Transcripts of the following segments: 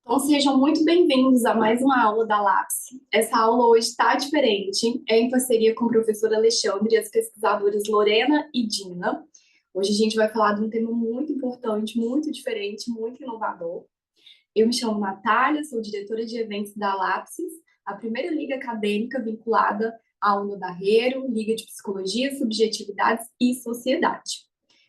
Então, sejam muito bem-vindos a mais uma aula da LAPSE. Essa aula hoje está diferente, é em parceria com o professor Alexandre e as pesquisadoras Lorena e Dina. Hoje a gente vai falar de um tema muito importante, muito diferente, muito inovador. Eu me chamo Natália, sou diretora de eventos da LAPSES, a primeira liga acadêmica vinculada à UNO Barreiro, Liga de Psicologia, Subjetividades e Sociedade.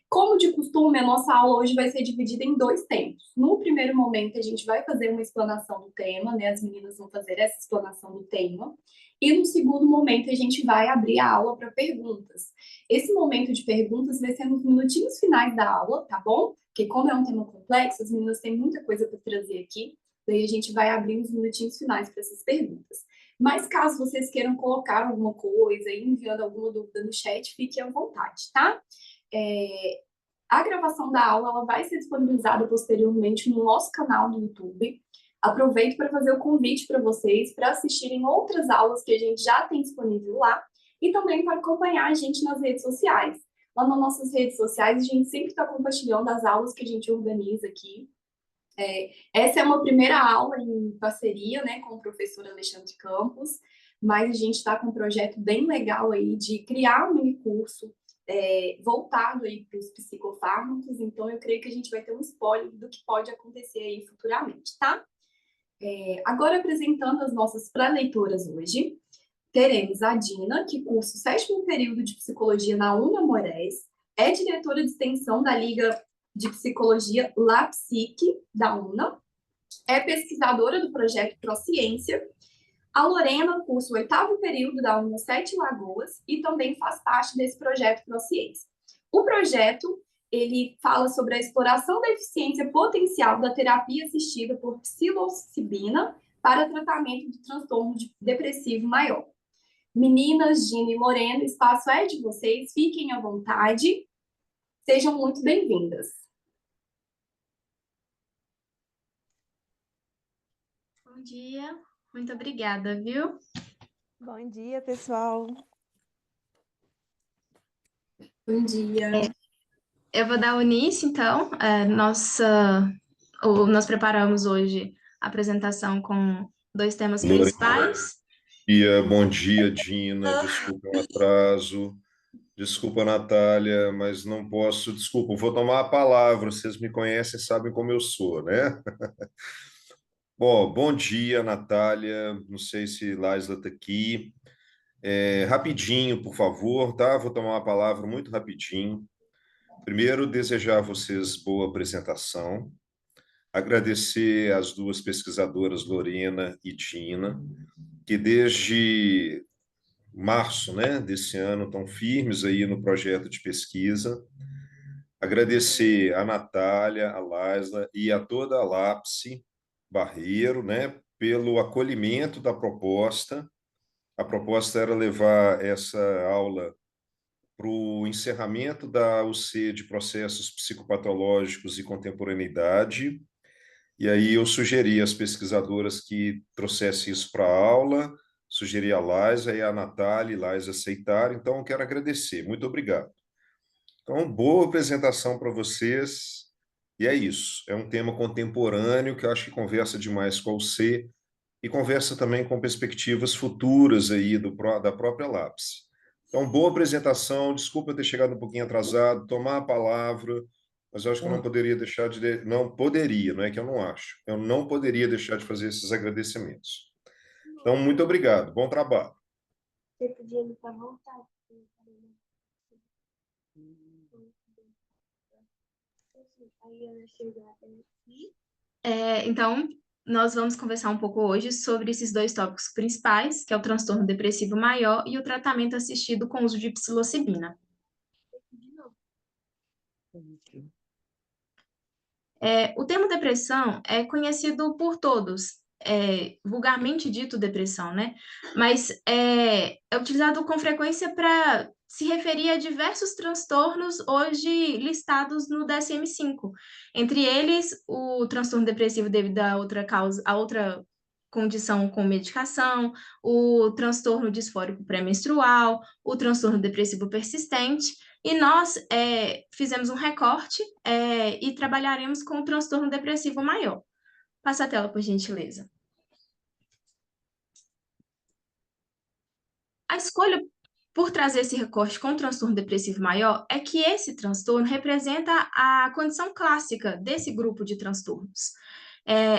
Como de costume, a nossa aula hoje vai ser dividida em dois tempos. No primeiro momento, a gente vai fazer uma explanação do tema, né? As meninas vão fazer essa explanação do tema. E no segundo momento, a gente vai abrir a aula para perguntas. Esse momento de perguntas vai ser nos minutinhos finais da aula, tá bom? Porque como é um tema complexo, as meninas têm muita coisa para trazer aqui. Daí a gente vai abrir uns minutinhos finais para essas perguntas. Mas caso vocês queiram colocar alguma coisa, enviando alguma dúvida no chat, fiquem à vontade, tá? A gravação da aula ela vai ser disponibilizada posteriormente no nosso canal do YouTube. Aproveito para fazer o convite para vocês para assistirem outras aulas que a gente já tem disponível lá e também para acompanhar a gente nas redes sociais. Lá nas nossas redes sociais, a gente sempre está compartilhando as aulas que a gente organiza aqui. Essa é uma primeira aula em parceria, né, com o professor Alexandre Campos, mas a gente está com um projeto bem legal aí de criar um mini curso voltado aí para os psicofármacos, então eu creio que a gente vai ter um spoiler do que pode acontecer aí futuramente, tá? Agora apresentando as nossas pré-leitoras hoje, teremos a Dina, que cursa o sétimo período de psicologia na UNA Moraes, é diretora de extensão da Liga de Psicologia LAPSIC da UNA, é pesquisadora do projeto Prociência. A Lorena cursa o oitavo período da UNA Sete Lagoas e também faz parte desse projeto Prociência. O projeto ele fala sobre a exploração da eficiência potencial da terapia assistida por psilocibina para tratamento do transtorno depressivo maior. Meninas, Gina e Lorena, o espaço é de vocês, fiquem à vontade, sejam muito bem-vindas. Bom dia, muito obrigada, viu? Bom dia, pessoal. Bom dia. Eu vou dar o início, então. Nós preparamos hoje a apresentação com dois temas principais. Bom dia, Dina. Desculpa o atraso. Desculpa, Natália, mas não posso. Desculpa, vou tomar a palavra. Vocês me conhecem, sabem como eu sou, né? Bom dia, Natália. Não sei se Laisla está aqui. Rapidinho, por favor, tá? Vou tomar a palavra muito rapidinho. Primeiro, desejar a vocês boa apresentação. Agradecer às duas pesquisadoras, Lorena e Dina, que desde março, né, desse ano estão firmes aí no projeto de pesquisa. Agradecer a Natália, a Laisla e a toda a LAPSE Barreiro, né, pelo acolhimento da proposta. A proposta era levar essa aula para o encerramento da UC de Processos Psicopatológicos e Contemporaneidade. E aí eu sugeri às pesquisadoras que trouxessem isso para a aula, sugeri a Laisa e a Natália, e Laisa aceitaram, então eu quero agradecer, muito obrigado. Então, boa apresentação para vocês, e é isso, é um tema contemporâneo que eu acho que conversa demais com a UC e conversa também com perspectivas futuras aí da própria LAPSE. Então, boa apresentação, desculpa ter chegado um pouquinho atrasado, tomar a palavra, mas eu acho que eu não poderia deixar de... Não poderia, não é que eu não acho. Eu não poderia deixar de fazer esses agradecimentos. Então, muito obrigado. Bom trabalho. Você podia me dar vontade. Então, nós vamos conversar um pouco hoje sobre esses dois tópicos principais, que é o transtorno depressivo maior e o tratamento assistido com uso de psilocibina. O termo depressão é conhecido por todos, vulgarmente dito depressão, né? Mas é utilizado com frequência para se referir a diversos transtornos hoje listados no DSM-5. Entre eles, o transtorno depressivo devido a outra condição com medicação, o transtorno disfórico pré-menstrual, o transtorno depressivo persistente, e nós fizemos um recorte e trabalharemos com o transtorno depressivo maior. Passa a tela, por gentileza. A escolha por trazer esse recorte com transtorno depressivo maior é que esse transtorno representa a condição clássica desse grupo de transtornos.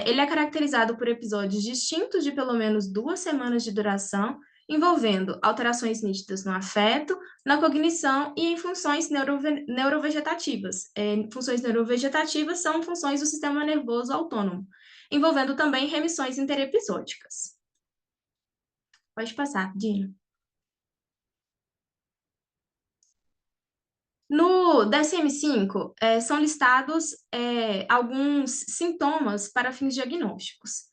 Ele é caracterizado por episódios distintos de pelo menos 2 semanas de duração, envolvendo alterações nítidas no afeto, na cognição e em funções neurovegetativas. Funções neurovegetativas são funções do sistema nervoso autônomo, envolvendo também remissões interepisódicas. Pode passar, Dina. No DSM-5, são listados alguns sintomas para fins diagnósticos.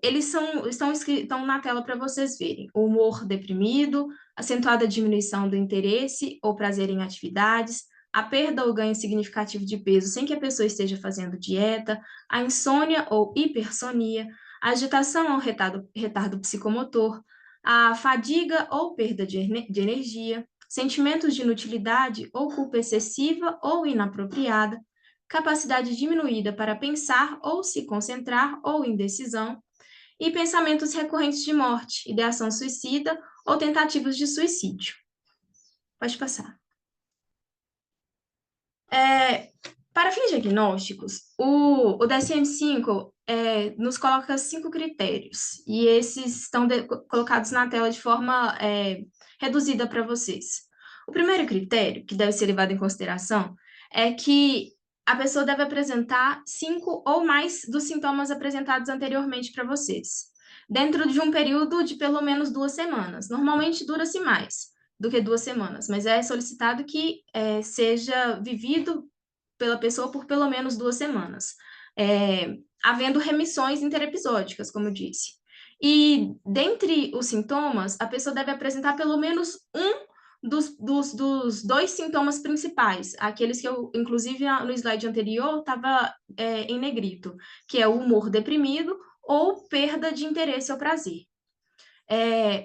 Eles estão na tela para vocês verem. O humor deprimido, acentuada diminuição do interesse ou prazer em atividades, a perda ou ganho significativo de peso sem que a pessoa esteja fazendo dieta, a insônia ou hipersonia, a agitação ou retardo psicomotor, a fadiga ou perda de energia, sentimentos de inutilidade ou culpa excessiva ou inapropriada, capacidade diminuída para pensar ou se concentrar ou indecisão, e pensamentos recorrentes de morte, ideação suicida ou tentativas de suicídio. Pode passar. Para fins diagnósticos, o DSM-5 nos coloca 5 critérios, e esses estão colocados na tela de forma reduzida para vocês. O primeiro critério, que deve ser levado em consideração, é que a pessoa deve apresentar 5 ou mais dos sintomas apresentados anteriormente para vocês, dentro de um período de pelo menos 2 semanas. Normalmente dura-se mais do que 2 semanas, mas é solicitado que seja vivido pela pessoa por pelo menos 2 semanas, havendo remissões interepisódicas, como eu disse. E, dentre os sintomas, a pessoa deve apresentar pelo menos um dos 2 sintomas principais, aqueles que eu, inclusive, no slide anterior, estava em negrito, que é o humor deprimido ou perda de interesse ou prazer.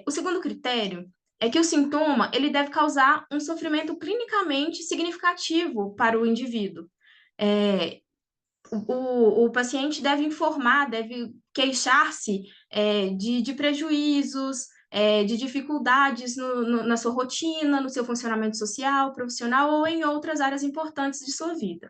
O segundo critério é que o sintoma ele deve causar um sofrimento clinicamente significativo para o indivíduo. O paciente deve informar, deve queixar-se de prejuízos, de dificuldades na sua rotina, no seu funcionamento social, profissional ou em outras áreas importantes de sua vida.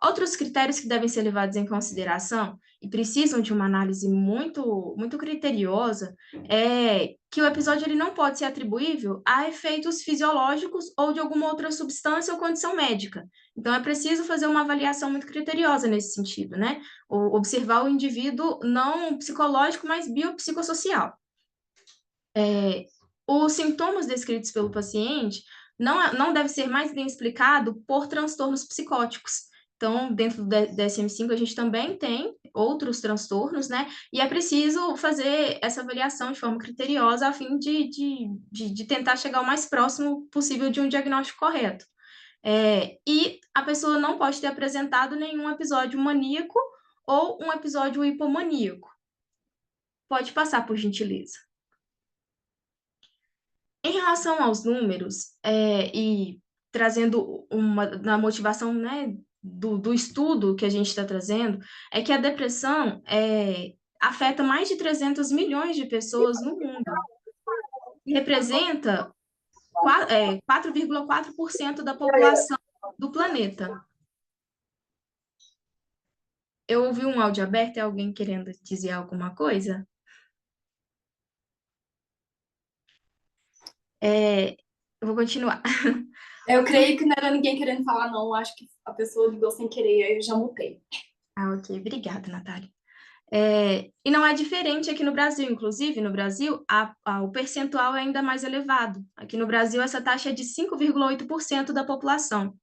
Outros critérios que devem ser levados em consideração e precisam de uma análise muito, muito criteriosa é que o episódio ele não pode ser atribuível a efeitos fisiológicos ou de alguma outra substância ou condição médica. Então, é preciso fazer uma avaliação muito criteriosa nesse sentido, né? Observar o indivíduo não psicológico, mas biopsicossocial. Os sintomas descritos pelo paciente não deve ser mais bem explicado por transtornos psicóticos. Então, dentro do DSM-5, a gente também tem outros transtornos, né? E é preciso fazer essa avaliação de forma criteriosa a fim de tentar chegar o mais próximo possível de um diagnóstico correto. E a pessoa não pode ter apresentado nenhum episódio maníaco ou um episódio hipomaníaco. Pode passar, por gentileza. Em relação aos números, e trazendo na motivação, né, do estudo que a gente está trazendo, é que a depressão afeta mais de 300 milhões de pessoas no mundo. E representa 4,4% da população do planeta. Eu ouvi um áudio aberto, é alguém querendo dizer alguma coisa? Eu vou continuar. Eu creio que não era ninguém querendo falar, não. Acho que a pessoa ligou sem querer, aí eu já mutei. Ok. Obrigada, Natália. E não é diferente aqui no Brasil. Inclusive, no Brasil, o percentual é ainda mais elevado. Aqui no Brasil, essa taxa é de 5,8% da população.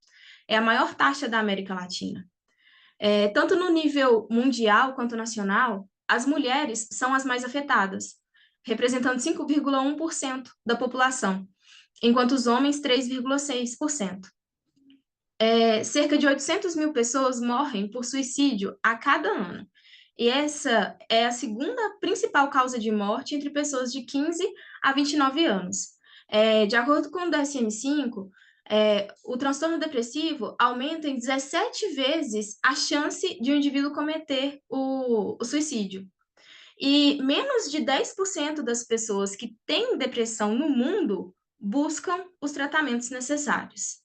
É a maior taxa da América Latina. Tanto no nível mundial quanto nacional, as mulheres são as mais afetadas, representando 5,1% da população, enquanto os homens, 3,6%. Cerca de 800 mil pessoas morrem por suicídio a cada ano. E essa é a segunda principal causa de morte entre pessoas de 15 a 29 anos. De acordo com o DSM-5, O transtorno depressivo aumenta em 17 vezes a chance de um indivíduo cometer o suicídio. E menos de 10% das pessoas que têm depressão no mundo buscam os tratamentos necessários.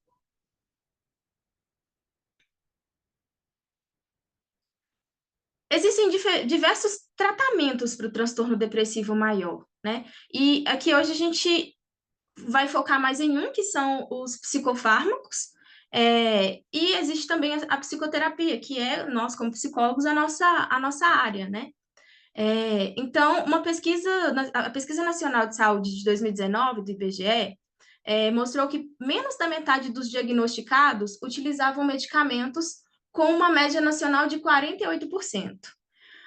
Existem diversos tratamentos para o transtorno depressivo maior, né? E aqui hoje a gente vai focar mais em um, que são os psicofármacos, e existe também a psicoterapia, que é, nós como psicólogos, a nossa área, né? Então, a Pesquisa Nacional de Saúde de 2019, do IBGE, mostrou que menos da metade dos diagnosticados utilizavam medicamentos com uma média nacional de 48%.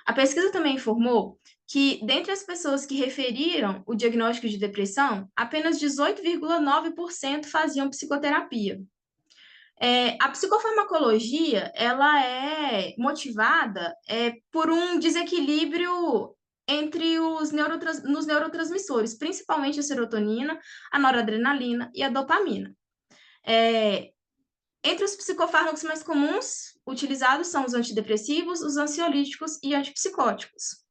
A pesquisa também informou que, dentre as pessoas que referiram o diagnóstico de depressão, apenas 18,9% faziam psicoterapia. A psicofarmacologia, ela é motivada por um desequilíbrio entre nos neurotransmissores, principalmente a serotonina, a noradrenalina e a dopamina. Entre os psicofármacos mais comuns utilizados são os antidepressivos, os ansiolíticos e antipsicóticos.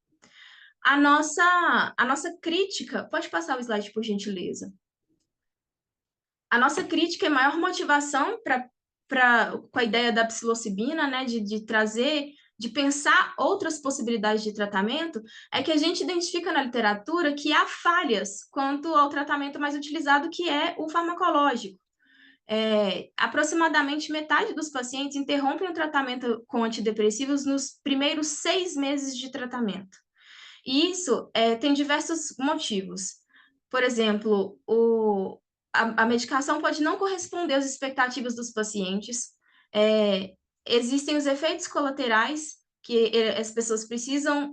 A nossa crítica... Pode passar o slide, por gentileza. A nossa crítica é maior motivação com a ideia da psilocibina, né, de trazer, de pensar outras possibilidades de tratamento, é que a gente identifica na literatura que há falhas quanto ao tratamento mais utilizado, que é o farmacológico. Aproximadamente metade dos pacientes interrompem o tratamento com antidepressivos nos primeiros 6 meses de tratamento. E isso tem diversos motivos. Por exemplo, a medicação pode não corresponder às expectativas dos pacientes. Existem os efeitos colaterais que as pessoas precisam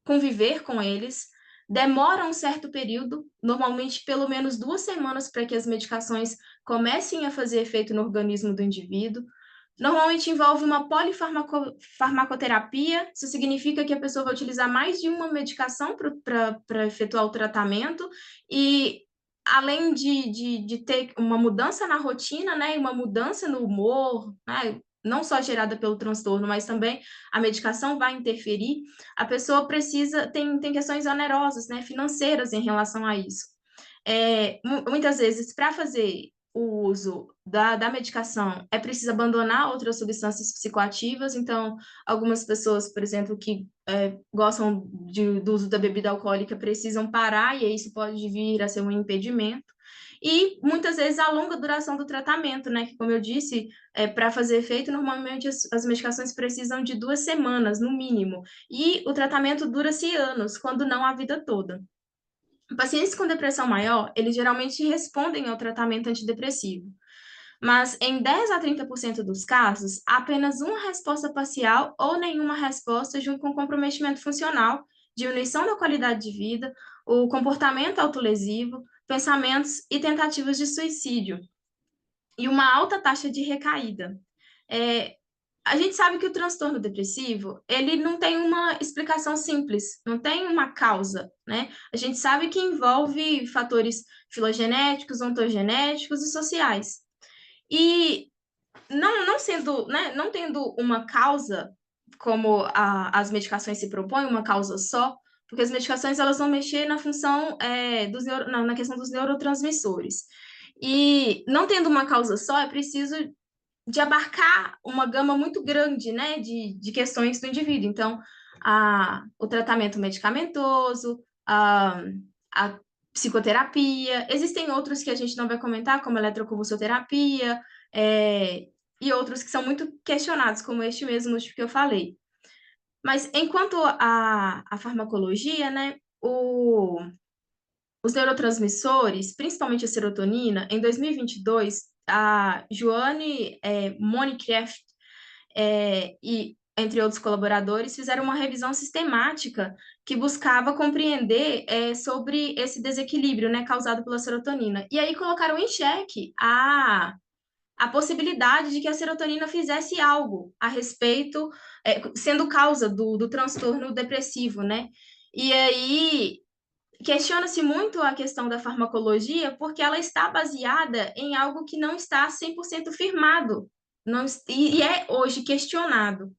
conviver com eles. Demora um certo período, normalmente pelo menos 2 semanas, para que as medicações comecem a fazer efeito no organismo do indivíduo. Normalmente envolve uma polifarmacoterapia, isso significa que a pessoa vai utilizar mais de uma medicação para efetuar o tratamento, e além de ter uma mudança na rotina, né, e uma mudança no humor, né, não só gerada pelo transtorno, mas também a medicação vai interferir, a pessoa tem questões onerosas, né, financeiras em relação a isso. Muitas vezes, para fazer o uso da medicação, é preciso abandonar outras substâncias psicoativas. Então, algumas pessoas, por exemplo, que gostam do uso da bebida alcoólica, precisam parar, e isso pode vir a ser um impedimento. E, muitas vezes, a longa duração do tratamento, né? Que, como eu disse, para fazer efeito, normalmente as medicações precisam de 2 semanas, no mínimo. E o tratamento dura-se anos, quando não a vida toda. Pacientes com depressão maior, eles geralmente respondem ao tratamento antidepressivo, mas em 10 a 30% dos casos, há apenas uma resposta parcial ou nenhuma resposta, junto com comprometimento funcional, diminuição da qualidade de vida, o comportamento autolesivo, pensamentos e tentativas de suicídio, e uma alta taxa de recaída. A gente sabe que o transtorno depressivo, ele não tem uma explicação simples, não tem uma causa, né? A gente sabe que envolve fatores filogenéticos, ontogenéticos e sociais. E não tendo uma causa, como as medicações se propõem, uma causa só, porque as medicações elas vão mexer na função na questão dos neurotransmissores. E não tendo uma causa só, é preciso de abarcar uma gama muito grande, né, de questões do indivíduo. Então, o tratamento medicamentoso, a psicoterapia, existem outros que a gente não vai comentar, como a eletroconvulsoterapia, e outros que são muito questionados, como este mesmo que eu falei. Mas, enquanto a farmacologia, né, os neurotransmissores, principalmente a serotonina, em 2022, a Joanne Moncrief e entre outros colaboradores fizeram uma revisão sistemática que buscava compreender sobre esse desequilíbrio, né, causado pela serotonina. E aí colocaram em xeque a possibilidade de que a serotonina fizesse algo a respeito, sendo causa do transtorno depressivo, né? E aí questiona-se muito a questão da farmacologia porque ela está baseada em algo que não está 100% firmado, não, e é hoje questionado.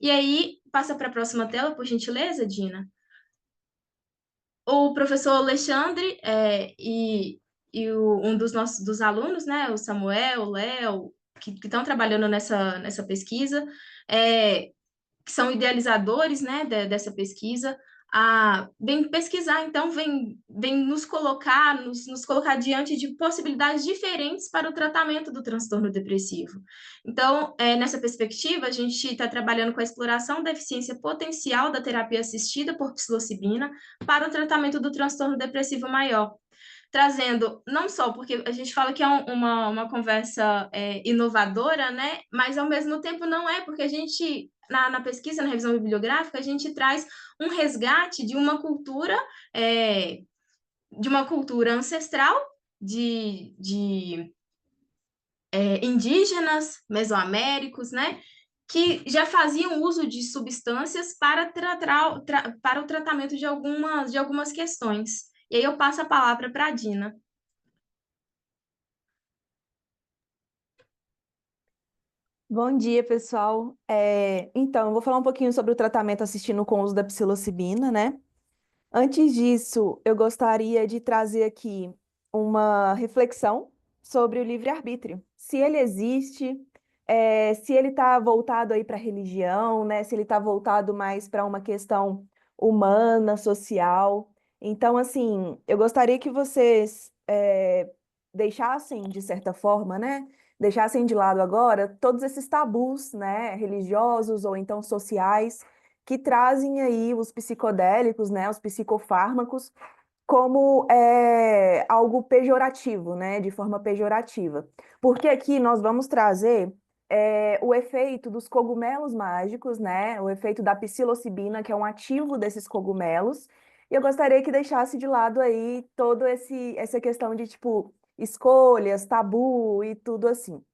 E aí, passa para a próxima tela, por gentileza, Dina. O professor Alexandre um dos alunos, né, o Samuel, o Léo, que estão trabalhando nessa pesquisa, que são idealizadores, né, dessa pesquisa, vem pesquisar, então, vem nos colocar diante de possibilidades diferentes para o tratamento do transtorno depressivo. Então, nessa perspectiva, a gente está trabalhando com a exploração da eficiência potencial da terapia assistida por psilocibina para o tratamento do transtorno depressivo maior, trazendo, não só porque a gente fala que é uma conversa inovadora, né? Mas ao mesmo tempo não é, porque a gente, na pesquisa, na revisão bibliográfica, a gente traz um resgate de uma cultura ancestral de indígenas, mesoaméricos, né? Que já faziam uso de substâncias para o tratamento de algumas questões. E aí eu passo a palavra para a Dina. Bom dia, pessoal. Então, eu vou falar um pouquinho sobre o tratamento assistindo com o uso da psilocibina, né? Antes disso, eu gostaria de trazer aqui uma reflexão sobre o livre-arbítrio. Se ele existe, se ele está voltado aí para a religião, né? Se ele está voltado mais para uma questão humana, social. Então, assim, eu gostaria que vocês deixassem, de certa forma, né? Deixassem de lado agora todos esses tabus, né? Religiosos ou então sociais que trazem aí os psicodélicos, né, os psicofármacos, como algo pejorativo, né, de forma pejorativa. Porque aqui nós vamos trazer o efeito dos cogumelos mágicos, né, o efeito da psilocibina, que é um ativo desses cogumelos, e eu gostaria que deixasse de lado aí toda essa questão de, tipo, escolhas, tabu e tudo assim.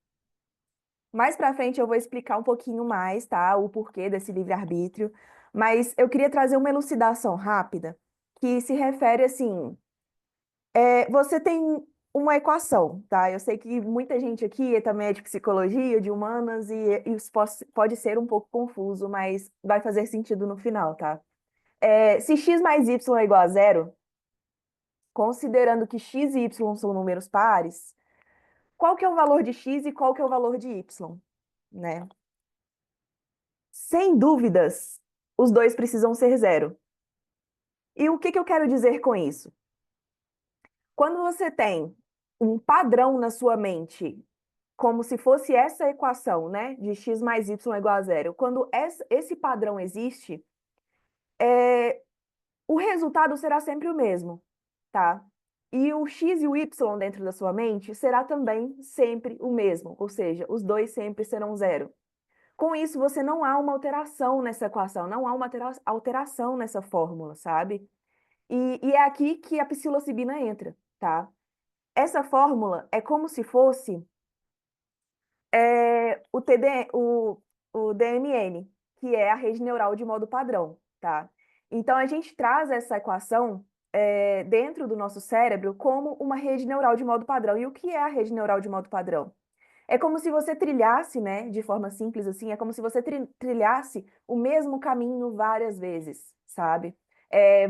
Mais para frente eu vou explicar um pouquinho mais, tá? O porquê desse livre-arbítrio, mas eu queria trazer uma elucidação rápida que se refere assim, você tem uma equação, tá? Eu sei que muita gente aqui também é de psicologia, de humanas, e isso pode ser um pouco confuso, mas vai fazer sentido no final, tá? Se x mais y é igual a zero, considerando que x e y são números pares, qual que é o valor de x e qual que é o valor de y, né? Sem dúvidas, os dois precisam ser zero. E o que eu quero dizer com isso? Quando você tem um padrão na sua mente, como se fosse essa equação, né, de x mais y igual a zero, quando esse padrão existe, o resultado será sempre o mesmo, tá? E o x e o y dentro da sua mente será também sempre o mesmo, ou seja, os dois sempre serão zero. Com isso, você não há uma alteração nessa equação, não há uma alteração nessa fórmula, sabe? E é aqui que a psilocibina entra, tá? Essa fórmula é como se fosse o DMN, que é a rede neural de modo padrão, tá? Então, a gente traz essa equação dentro do nosso cérebro como uma rede neural de modo padrão. E o que é a rede neural de modo padrão? É como se você trilhasse, né, de forma simples assim, é como se você trilhasse o mesmo caminho várias vezes, sabe?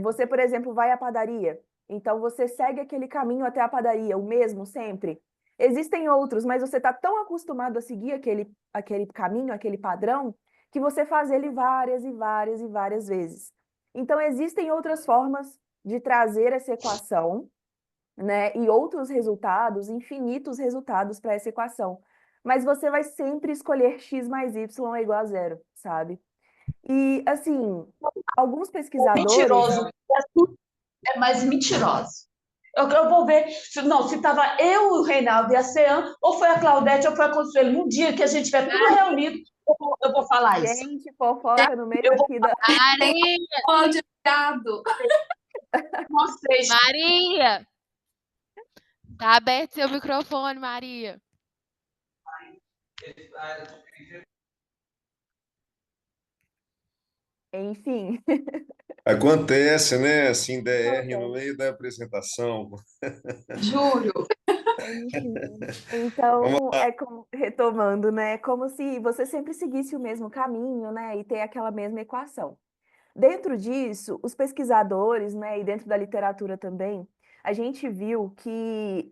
Você, por exemplo, vai à padaria, então você segue aquele caminho até a padaria, o mesmo sempre. Existem outros, mas você está tão acostumado a seguir aquele caminho, aquele padrão, que você faz ele várias e várias e várias vezes. Então, existem outras formas de trazer essa equação, né, e outros resultados, infinitos resultados para essa equação. Mas você vai sempre escolher x mais y é igual a zero, sabe? E, assim, alguns pesquisadores... Mentiroso. É mais mentiroso. Eu vou ver, se estava eu, o Reinaldo e a Cean, ou foi a Claudete, ou foi a Consuelo. Um dia que a gente estiver tudo reunido, eu vou falar isso. Gente, fofoca no meio Eu vou aqui da... Maria, Pode, obrigado. vocês. Maria, tá aberto seu microfone, Maria. Enfim, Acontece, né? Assim, DR no acontece. meio da apresentação. Juro. Enfim. Vamos Então, retomando, né? É como se você sempre seguisse o mesmo caminho, né? E ter aquela mesma equação. Dentro disso, os pesquisadores, né, e dentro da literatura também, a gente viu que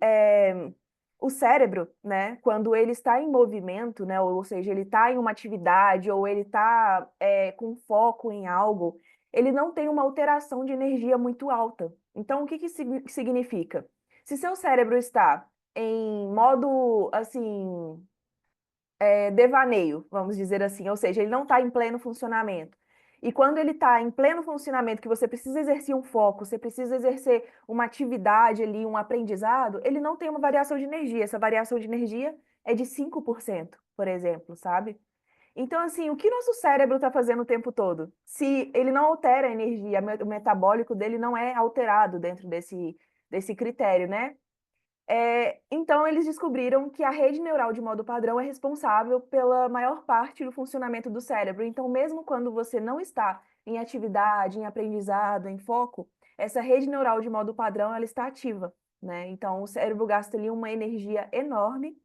o cérebro, né, quando ele está em movimento, né, ou seja, ele está em uma atividade ou ele está com foco em algo, ele não tem uma alteração de energia muito alta. Então, o que que significa? Se seu cérebro está em modo, assim, devaneio, vamos dizer assim, ou seja, ele não está em pleno funcionamento. E quando ele está em pleno funcionamento, que você precisa exercer um foco, você precisa exercer uma atividade ali, um aprendizado, ele não tem uma variação de energia. Essa variação de energia é de 5%, por exemplo, sabe? Então, assim, o que nosso cérebro está fazendo o tempo todo? Se ele não altera a energia, o metabólico dele não é alterado dentro desse critério, né? Então, eles descobriram que a rede neural de modo padrão é responsável pela maior parte do funcionamento do cérebro. Então, mesmo quando você não está em atividade, em aprendizado, em foco, essa rede neural de modo padrão ela está ativa, né? Então, o cérebro gasta ali uma energia enorme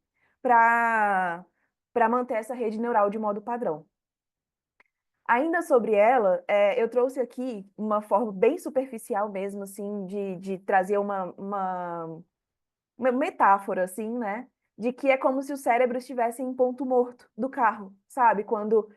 para manter essa rede neural de modo padrão. Ainda sobre ela, eu trouxe aqui uma forma bem superficial mesmo, assim, de trazer uma metáfora, assim, né? De que é como se o cérebro estivesse em ponto morto do carro, sabe? Quando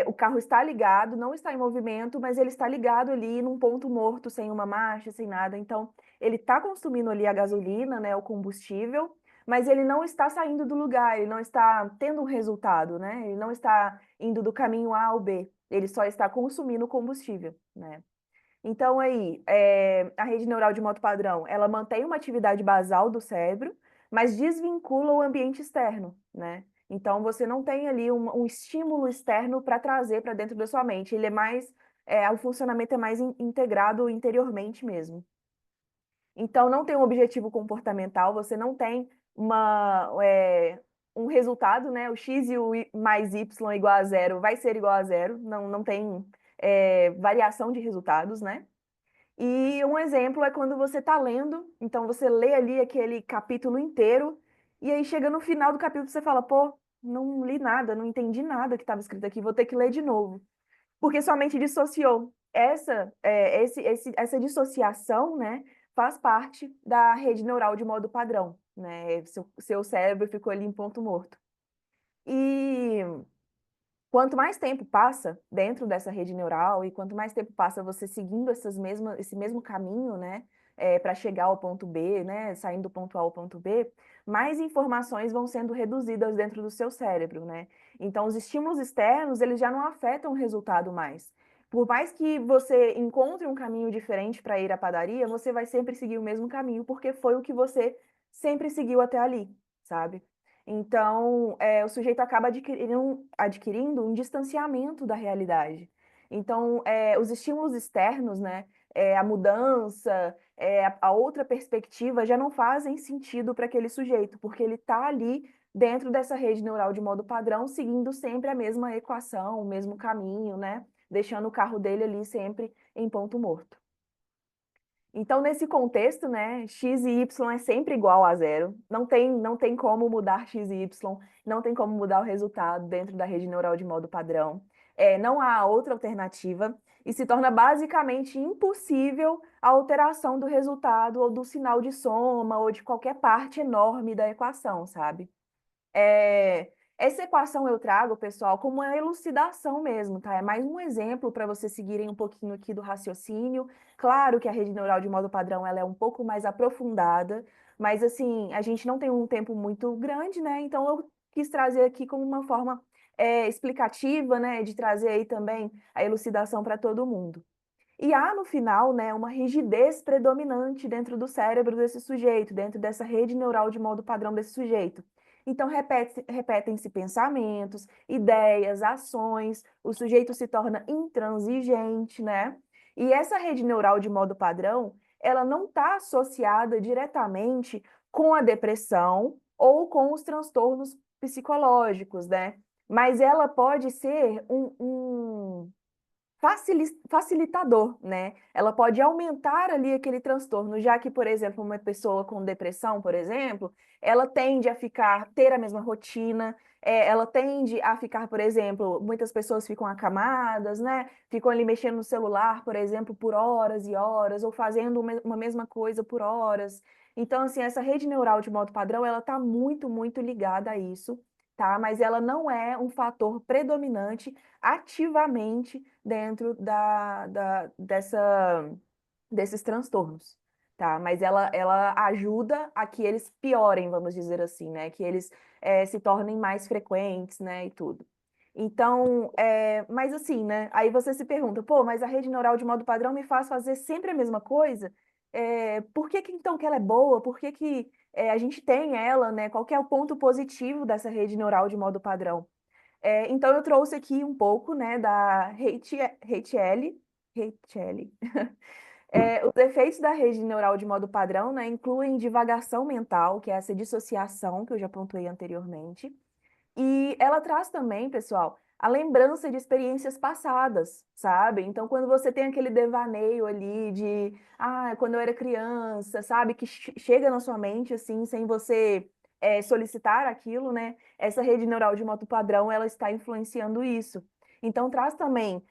o carro está ligado, não está em movimento, mas ele está ligado ali num ponto morto, sem uma marcha, sem nada. Então, ele está consumindo ali a gasolina, né? O combustível, mas ele não está saindo do lugar, ele não está tendo um resultado, né? Ele não está indo do caminho A ao B, ele só está consumindo o combustível, né? Então, aí, a rede neural de modo padrão, ela mantém uma atividade basal do cérebro, mas desvincula o ambiente externo, né? Então, você não tem ali um estímulo externo para trazer para dentro da sua mente. Ele é mais, o funcionamento é mais integrado interiormente mesmo. Então, não tem um objetivo comportamental, você não tem um resultado, né? O x e o mais y igual a zero vai ser igual a zero, não tem variação de resultados, né? E um exemplo é quando você está lendo, então você lê ali aquele capítulo inteiro, e aí chega no final do capítulo você fala, pô, não li nada, não entendi nada que estava escrito aqui, vou ter que ler de novo. Porque sua mente dissociou. Essa dissociação, né, faz parte da rede neural de modo padrão, né? Seu cérebro ficou ali em ponto morto. E quanto mais tempo passa dentro dessa rede neural e quanto mais tempo passa você seguindo esse mesmo caminho, né, para chegar ao ponto B, né, saindo do ponto A ao ponto B, mais informações vão sendo reduzidas dentro do seu cérebro, né? Então, os estímulos externos, eles já não afetam o resultado mais. Por mais que você encontre um caminho diferente para ir à padaria, você vai sempre seguir o mesmo caminho, porque foi o que você sempre seguiu até ali, sabe? Então, o sujeito acaba adquirindo um distanciamento da realidade. Então, os estímulos externos, né, a mudança, a outra perspectiva já não fazem sentido para aquele sujeito, porque ele está ali dentro dessa rede neural de modo padrão, seguindo sempre a mesma equação, o mesmo caminho, né, deixando o carro dele ali sempre em ponto morto. Então, nesse contexto, né, x e y é sempre igual a zero. Não tem como mudar x e y, não tem como mudar o resultado dentro da rede neural de modo padrão. Não há outra alternativa e se torna basicamente impossível a alteração do resultado ou do sinal de soma ou de qualquer parte enorme da equação, sabe? Essa equação eu trago, pessoal, como uma elucidação mesmo, tá? É mais um exemplo para vocês seguirem um pouquinho aqui do raciocínio. Claro que a rede neural de modo padrão ela é um pouco mais aprofundada, mas assim, a gente não tem um tempo muito grande, né? Então eu quis trazer aqui como uma forma explicativa, né? De trazer aí também a elucidação para todo mundo. E há, no final, né, uma rigidez predominante dentro do cérebro desse sujeito, dentro dessa rede neural de modo padrão desse sujeito. Então, repetem-se pensamentos, ideias, ações, o sujeito se torna intransigente, né? E essa rede neural de modo padrão, ela não está associada diretamente com a depressão ou com os transtornos psicológicos, né? Mas ela pode ser facilitador, né? Ela pode aumentar ali aquele transtorno, já que, por exemplo, uma pessoa com depressão, por exemplo, ela tende a ter a mesma rotina, ela tende a ficar, por exemplo, muitas pessoas ficam acamadas, né? Ficam ali mexendo no celular, por exemplo, por horas e horas, ou fazendo uma mesma coisa por horas. Então, assim, essa rede neural de modo padrão, ela está muito, muito ligada a isso, tá? Mas ela não é um fator predominante ativamente dentro desses transtornos, tá? Mas ela ajuda a que eles piorem, vamos dizer assim, né? Que eles se tornem mais frequentes, né? E tudo. Então, mas assim, né? Aí você se pergunta, pô, mas a rede neural de modo padrão me faz fazer sempre a mesma coisa? Por que que então que ela é boa? Por que que a gente tem ela, né? Qual que é o ponto positivo dessa rede neural de modo padrão? Então, eu trouxe aqui um pouco, né, da Rachel. Os efeitos da rede neural de modo padrão, né, incluem divagação mental, que é essa dissociação que eu já pontuei anteriormente, e ela traz também, pessoal, a lembrança de experiências passadas, sabe? Então, quando você tem aquele devaneio ali de, quando eu era criança, sabe? Que chega na sua mente, assim, sem você solicitar aquilo, né? Essa rede neural de modo padrão, ela está influenciando isso. Então, traz também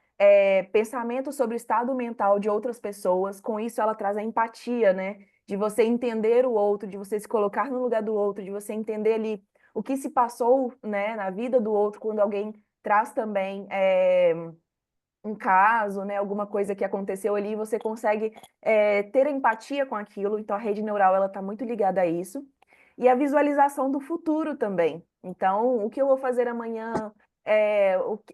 pensamento sobre o estado mental de outras pessoas. Com isso, ela traz a empatia, né? De você entender o outro, de você se colocar no lugar do outro, de você entender ali o que se passou, né, na vida do outro, quando alguém traz também um caso, né, alguma coisa que aconteceu ali, você consegue ter empatia com aquilo. Então, a rede neural ela está muito ligada a isso. E a visualização do futuro também. Então, o que eu vou fazer amanhã,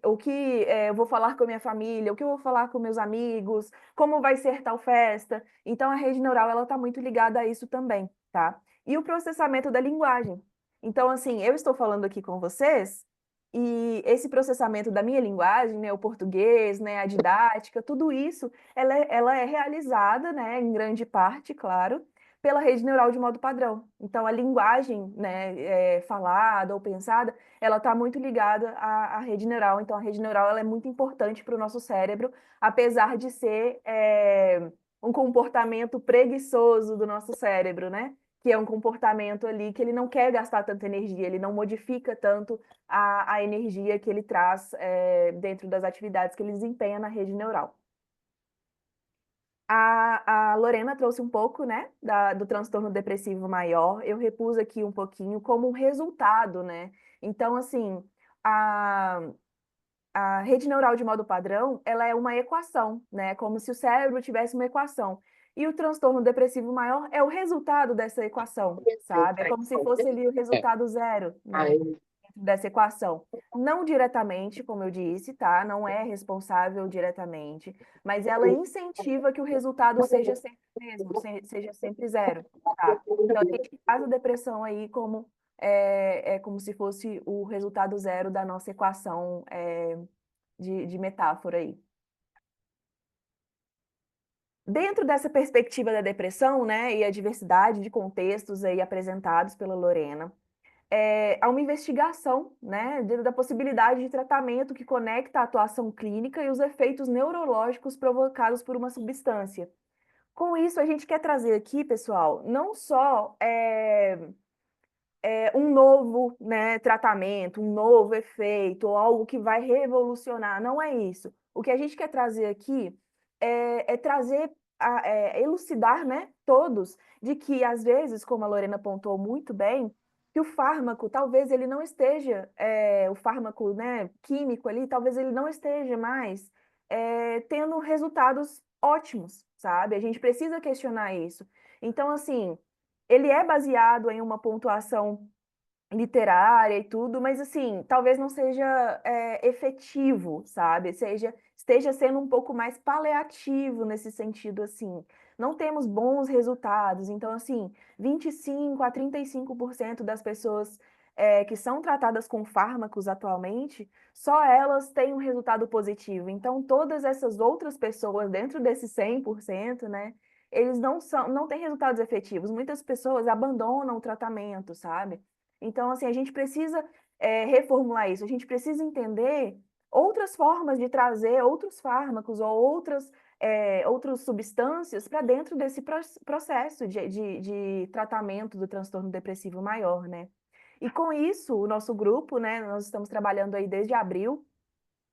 o que eu vou falar com a minha família, o que eu vou falar com meus amigos, como vai ser tal festa. Então, a rede neural ela está muito ligada a isso também, tá? E o processamento da linguagem. Então, assim, eu estou falando aqui com vocês e esse processamento da minha linguagem, né, o português, né, a didática, tudo isso, ela é realizada, né, em grande parte, claro, pela rede neural de modo padrão. Então, a linguagem, né, falada ou pensada, ela está muito ligada à rede neural. Então, a rede neural ela é muito importante para o nosso cérebro, apesar de ser um comportamento preguiçoso do nosso cérebro, né? Que é um comportamento ali que ele não quer gastar tanta energia, ele não modifica tanto a energia que ele traz dentro das atividades que ele desempenha na rede neural. A Lorena trouxe um pouco, né, do transtorno depressivo maior. Eu repus aqui um pouquinho como um resultado, né? Então, assim, a rede neural de modo padrão, ela é uma equação, né? Como se o cérebro tivesse uma equação. E o transtorno depressivo maior é o resultado dessa equação, sabe? É como se fosse ali o resultado zero, né? Dessa equação. Não diretamente, como eu disse, tá? Não é responsável diretamente, mas ela incentiva que o resultado seja sempre o mesmo, seja sempre zero, tá? Então, a gente faz a depressão aí como como se fosse o resultado zero da nossa equação de metáfora aí. Dentro dessa perspectiva da depressão, né, e a diversidade de contextos aí apresentados pela Lorena, há uma investigação, né, da possibilidade de tratamento que conecta a atuação clínica e os efeitos neurológicos provocados por uma substância. Com isso, a gente quer trazer aqui, pessoal, não só um novo, né, tratamento, um novo efeito, ou algo que vai revolucionar, não é isso. O que a gente quer trazer aqui é trazer, elucidar, né, todos, de que às vezes, como a Lorena apontou muito bem, que o fármaco, talvez ele não esteja, o fármaco, né, químico ali, talvez ele não esteja mais tendo resultados ótimos, sabe? A gente precisa questionar isso. Então, assim, ele é baseado em uma pontuação literária e tudo, mas assim, talvez não seja efetivo, sabe? Esteja sendo um pouco mais paliativo nesse sentido, assim. Não temos bons resultados, então, assim, 25 a 35% das pessoas que são tratadas com fármacos atualmente, só elas têm um resultado positivo. Então, todas essas outras pessoas, dentro desses 100%, né, eles não têm resultados efetivos. Muitas pessoas abandonam o tratamento, sabe? Então, assim, a gente precisa reformular isso, a gente precisa entender outras formas de trazer outros fármacos ou outras substâncias para dentro desse processo de tratamento do transtorno depressivo maior, né? E com isso, o nosso grupo, né, nós estamos trabalhando aí desde abril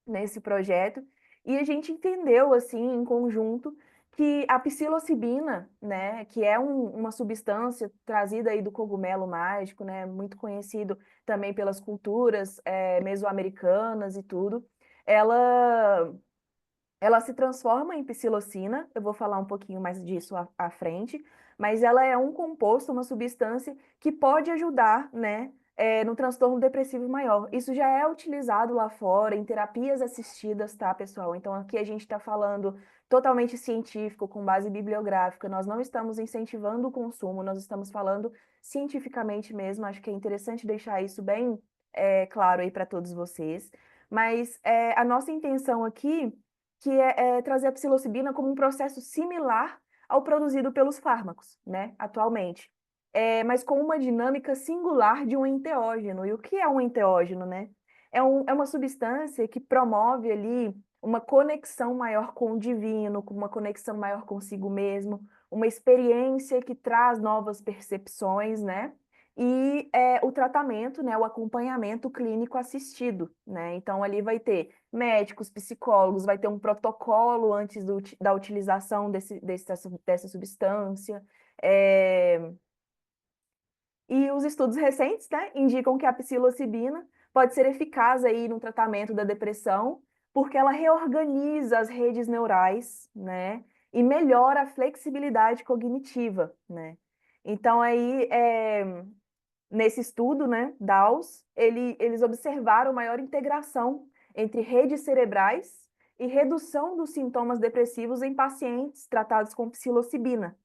nesse projeto, e a gente entendeu, assim, em conjunto, que a psilocibina, né, que é uma substância trazida aí do cogumelo mágico, né, muito conhecido também pelas culturas mesoamericanas e tudo, ela ela se transforma em psilocina, eu vou falar um pouquinho mais disso à frente, mas ela é um composto, uma substância que pode ajudar, né, no transtorno depressivo maior. Isso já é utilizado lá fora em terapias assistidas, tá, pessoal? Então aqui a gente está falando totalmente científico, com base bibliográfica, nós não estamos incentivando o consumo, nós estamos falando cientificamente mesmo, acho que é interessante deixar isso bem claro aí para todos vocês. Mas a nossa intenção aqui que é trazer a psilocibina como um processo similar ao produzido pelos fármacos, né, atualmente. Mas com uma dinâmica singular de um enteógeno. E o que é um enteógeno, né? É uma substância que promove ali uma conexão maior com o divino, com uma conexão maior consigo mesmo, uma experiência que traz novas percepções, né? E o tratamento, né, o acompanhamento clínico assistido, né? Então ali vai ter médicos, psicólogos, vai ter um protocolo antes da utilização dessa substância. E os estudos recentes, né, indicam que a psilocibina pode ser eficaz aí no tratamento da depressão, porque ela reorganiza as redes neurais, né, e melhora a flexibilidade cognitiva, né. Então aí, nesse estudo, né, DAOS, eles observaram maior integração entre redes cerebrais e redução dos sintomas depressivos em pacientes tratados com psilocibina.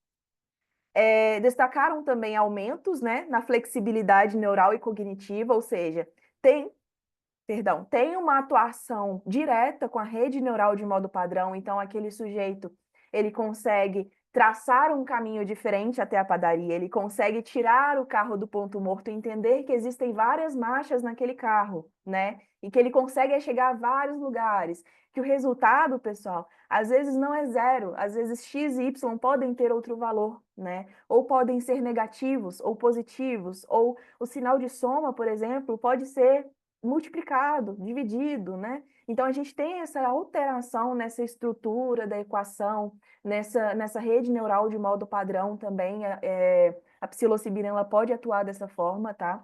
Destacaram também aumentos, né, na flexibilidade neural e cognitiva, ou seja, tem uma atuação direta com a rede neural de modo padrão, então aquele sujeito, ele consegue traçar um caminho diferente até a padaria, ele consegue tirar o carro do ponto morto e entender que existem várias marchas naquele carro, né? E que ele consegue chegar a vários lugares, que o resultado, pessoal, às vezes não é zero, às vezes x e y podem ter outro valor, né? Ou podem ser negativos ou positivos, ou o sinal de soma, por exemplo, pode ser multiplicado, dividido, né? Então a gente tem essa alteração nessa estrutura da equação, nessa rede neural de modo padrão também, a psilocibina ela pode atuar dessa forma, tá?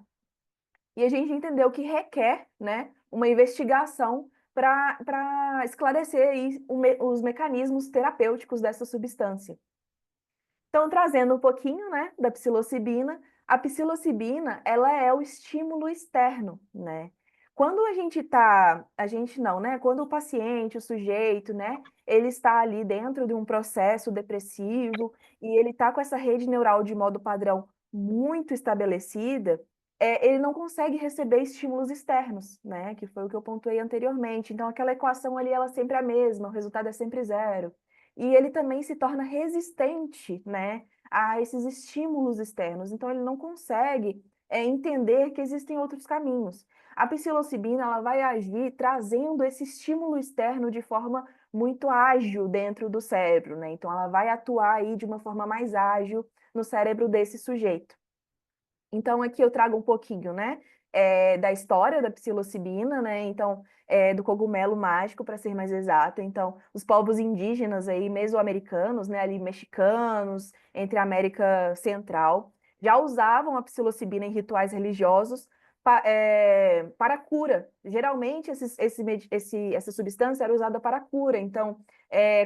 E a gente entendeu que requer, né, uma investigação para esclarecer aí os mecanismos terapêuticos dessa substância. Então, trazendo um pouquinho, né, da psilocibina, a psilocibina, ela é o estímulo externo, né? Quando a gente não, né? Quando o paciente, o sujeito, né, ele está ali dentro de um processo depressivo e ele está com essa rede neural de modo padrão muito estabelecida, ele não consegue receber estímulos externos, né? Que foi o que eu pontuei anteriormente. Então, aquela equação ali, ela sempre é a mesma, o resultado é sempre zero. E ele também se torna resistente, né, a esses estímulos externos. Então, ele não consegue entender que existem outros caminhos. A psilocibina ela vai agir trazendo esse estímulo externo de forma muito ágil dentro do cérebro, né? Então, ela vai atuar aí de uma forma mais ágil no cérebro desse sujeito. Então, aqui eu trago um pouquinho, né, da história da psilocibina, né, então, do cogumelo mágico, para ser mais exato. Então, os povos indígenas aí, mesoamericanos, né, ali mexicanos, entre a América Central, já usavam a psilocibina em rituais religiosos para cura. Geralmente, essa substância era usada para cura. Então,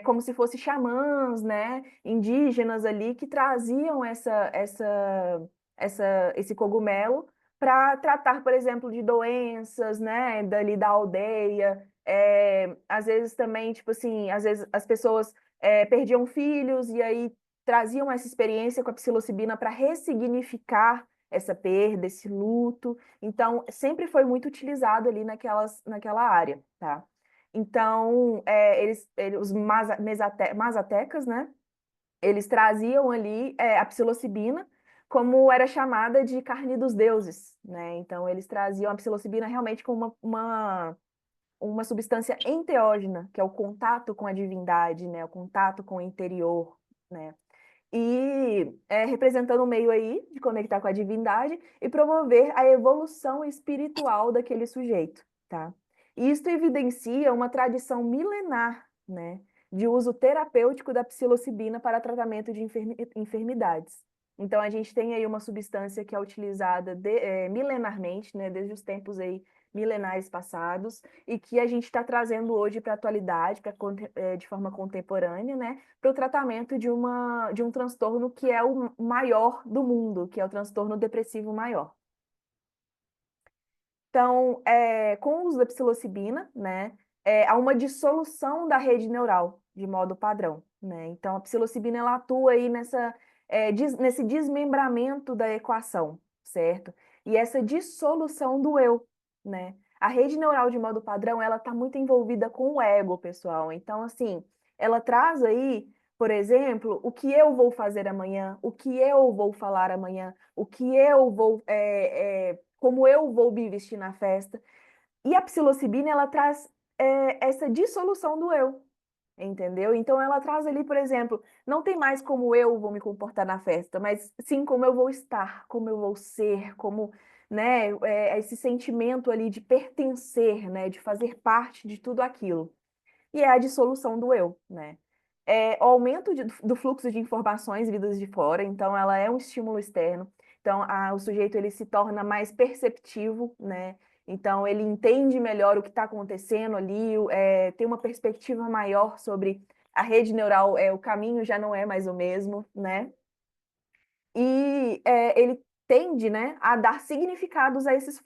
como se fossem xamãs, né, indígenas ali, que traziam esse cogumelo para tratar, por exemplo, de doenças, né, dali da aldeia. Às vezes também, tipo assim, às vezes as pessoas perdiam filhos e aí traziam essa experiência com a psilocibina para ressignificar essa perda, esse luto. Então, sempre foi muito utilizado ali naquela área, tá? Então, os mazatecas, né, eles traziam ali a psilocibina, como era chamada de carne dos deuses, né? Então, eles traziam a psilocibina realmente como uma substância enteógena, que é o contato com a divindade, né? O contato com o interior, né? E representando um meio aí de conectar com a divindade e promover a evolução espiritual daquele sujeito, tá? E isso evidencia uma tradição milenar, né, de uso terapêutico da psilocibina para tratamento de enfermidades. Então, a gente tem aí uma substância que é utilizada milenarmente, né, desde os tempos aí milenares passados, e que a gente está trazendo hoje para a atualidade, de forma contemporânea, né, para o tratamento de um transtorno que é o maior do mundo, que é o transtorno depressivo maior. Então, com o uso da psilocibina, né, há uma dissolução da rede neural, de modo padrão, né? Então, a psilocibina, ela atua aí nesse desmembramento da equação, certo? E essa dissolução do eu, né? A rede neural, de modo padrão, ela está muito envolvida com o ego, pessoal. Então, assim, ela traz aí, por exemplo, o que eu vou fazer amanhã, o que eu vou falar amanhã, o que eu vou como eu vou me vestir na festa. E a psilocibina, ela traz essa dissolução do eu, entendeu? Então, ela traz ali, por exemplo, não tem mais como eu vou me comportar na festa, mas sim como eu vou estar, como eu vou ser, como, né, esse sentimento ali de pertencer, né, de fazer parte de tudo aquilo. E é a dissolução do eu, né? O aumento do fluxo de informações vindas de fora, então ela é um estímulo externo. Então, o sujeito ele se torna mais perceptivo, né? Então, ele entende melhor o que está acontecendo ali, tem uma perspectiva maior sobre a rede neural, o caminho já não é mais o mesmo, né? E ele tende, né, a dar significados a esses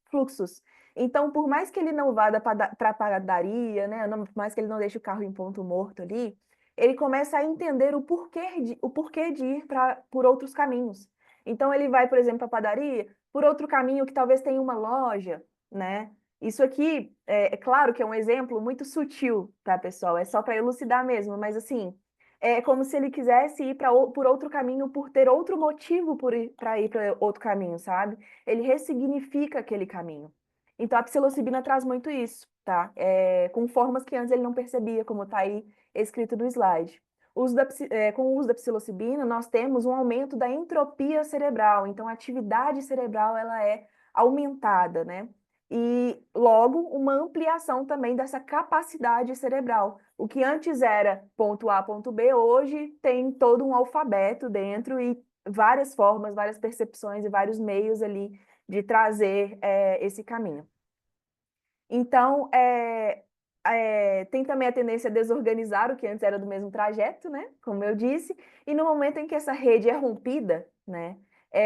fluxos. Então, por mais que ele não vá para a padaria, né, por mais que ele não deixe o carro em ponto morto ali, ele começa a entender o porquê de ir por outros caminhos. Então, ele vai, por exemplo, para a padaria, por outro caminho que talvez tenha uma loja, né? Isso aqui, é claro que é um exemplo muito sutil, tá, pessoal? É só para elucidar mesmo, mas assim, é como se ele quisesse ir por outro caminho, por ter outro motivo para ir para outro caminho, sabe? Ele ressignifica aquele caminho. Então, a psilocibina traz muito isso, tá? Com formas que antes ele não percebia, como está aí escrito no slide. Com o uso da psilocibina, nós temos um aumento da entropia cerebral. Então, a atividade cerebral ela é aumentada, né? E, logo, uma ampliação também dessa capacidade cerebral. O que antes era ponto A, ponto B, hoje tem todo um alfabeto dentro e várias formas, várias percepções e vários meios ali de trazer esse caminho. Então, tem também a tendência a desorganizar o que antes era do mesmo trajeto, né? Como eu disse, e no momento em que essa rede é rompida, né?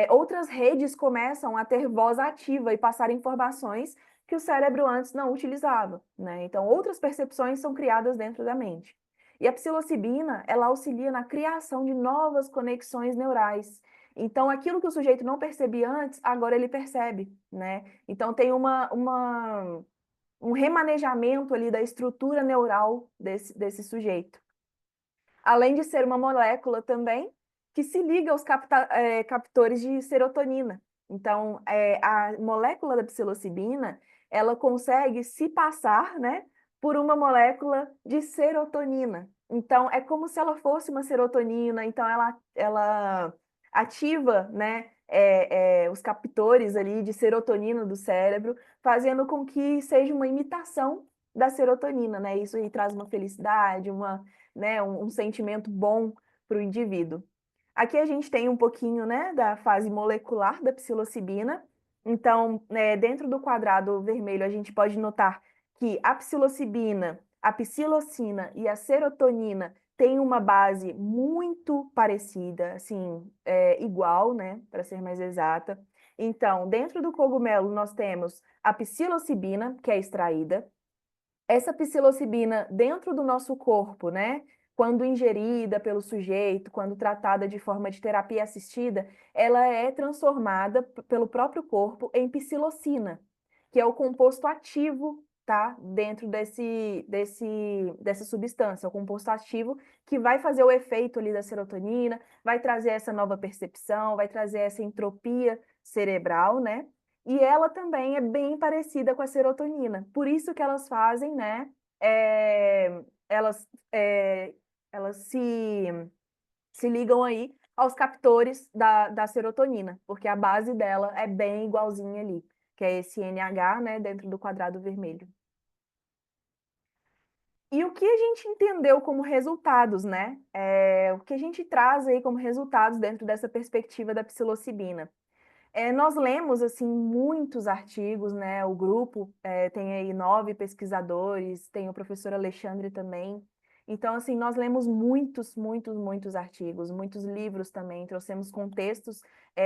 Outras redes começam a ter voz ativa e passar informações que o cérebro antes não utilizava, né? Então, outras percepções são criadas dentro da mente. E a psilocibina, ela auxilia na criação de novas conexões neurais. Então, aquilo que o sujeito não percebia antes, agora ele percebe, né? Então, tem um remanejamento ali da estrutura neural desse sujeito. Além de ser uma molécula também que se liga aos captores de serotonina. Então, a molécula da psilocibina, ela consegue se passar, né, por uma molécula de serotonina. Então, é como se ela fosse uma serotonina, então ela ativa, né, os captores ali de serotonina do cérebro, fazendo com que seja uma imitação da serotonina, né? Isso aí traz uma felicidade, né, um sentimento bom para o indivíduo. Aqui a gente tem um pouquinho, né, da fase molecular da psilocibina. Então, dentro do quadrado vermelho, a gente pode notar que a psilocibina, a psilocina e a serotonina têm uma base muito parecida, assim, igual, né, para ser mais exata. Então, dentro do cogumelo, nós temos a psilocibina, que é extraída. Essa psilocibina dentro do nosso corpo, né? Quando ingerida pelo sujeito, quando tratada de forma de terapia assistida, ela é transformada pelo próprio corpo em psilocina, que é o composto ativo, tá? Dentro dessa substância, o composto ativo que vai fazer o efeito ali da serotonina, vai trazer essa nova percepção, vai trazer essa entropia cerebral, né? E ela também é bem parecida com a serotonina. Por isso que elas fazem, né? Elas, elas se ligam aí aos captores da serotonina, porque a base dela é bem igualzinha ali, que é esse NH, né, dentro do quadrado vermelho. E o que a gente entendeu como resultados, né? O que a gente traz aí como resultados dentro dessa perspectiva da psilocibina? Nós lemos assim muitos artigos, né? O grupo tem aí 9 pesquisadores, tem o professor Alexandre também. Então, assim, nós lemos muitos artigos, muitos livros também, trouxemos contextos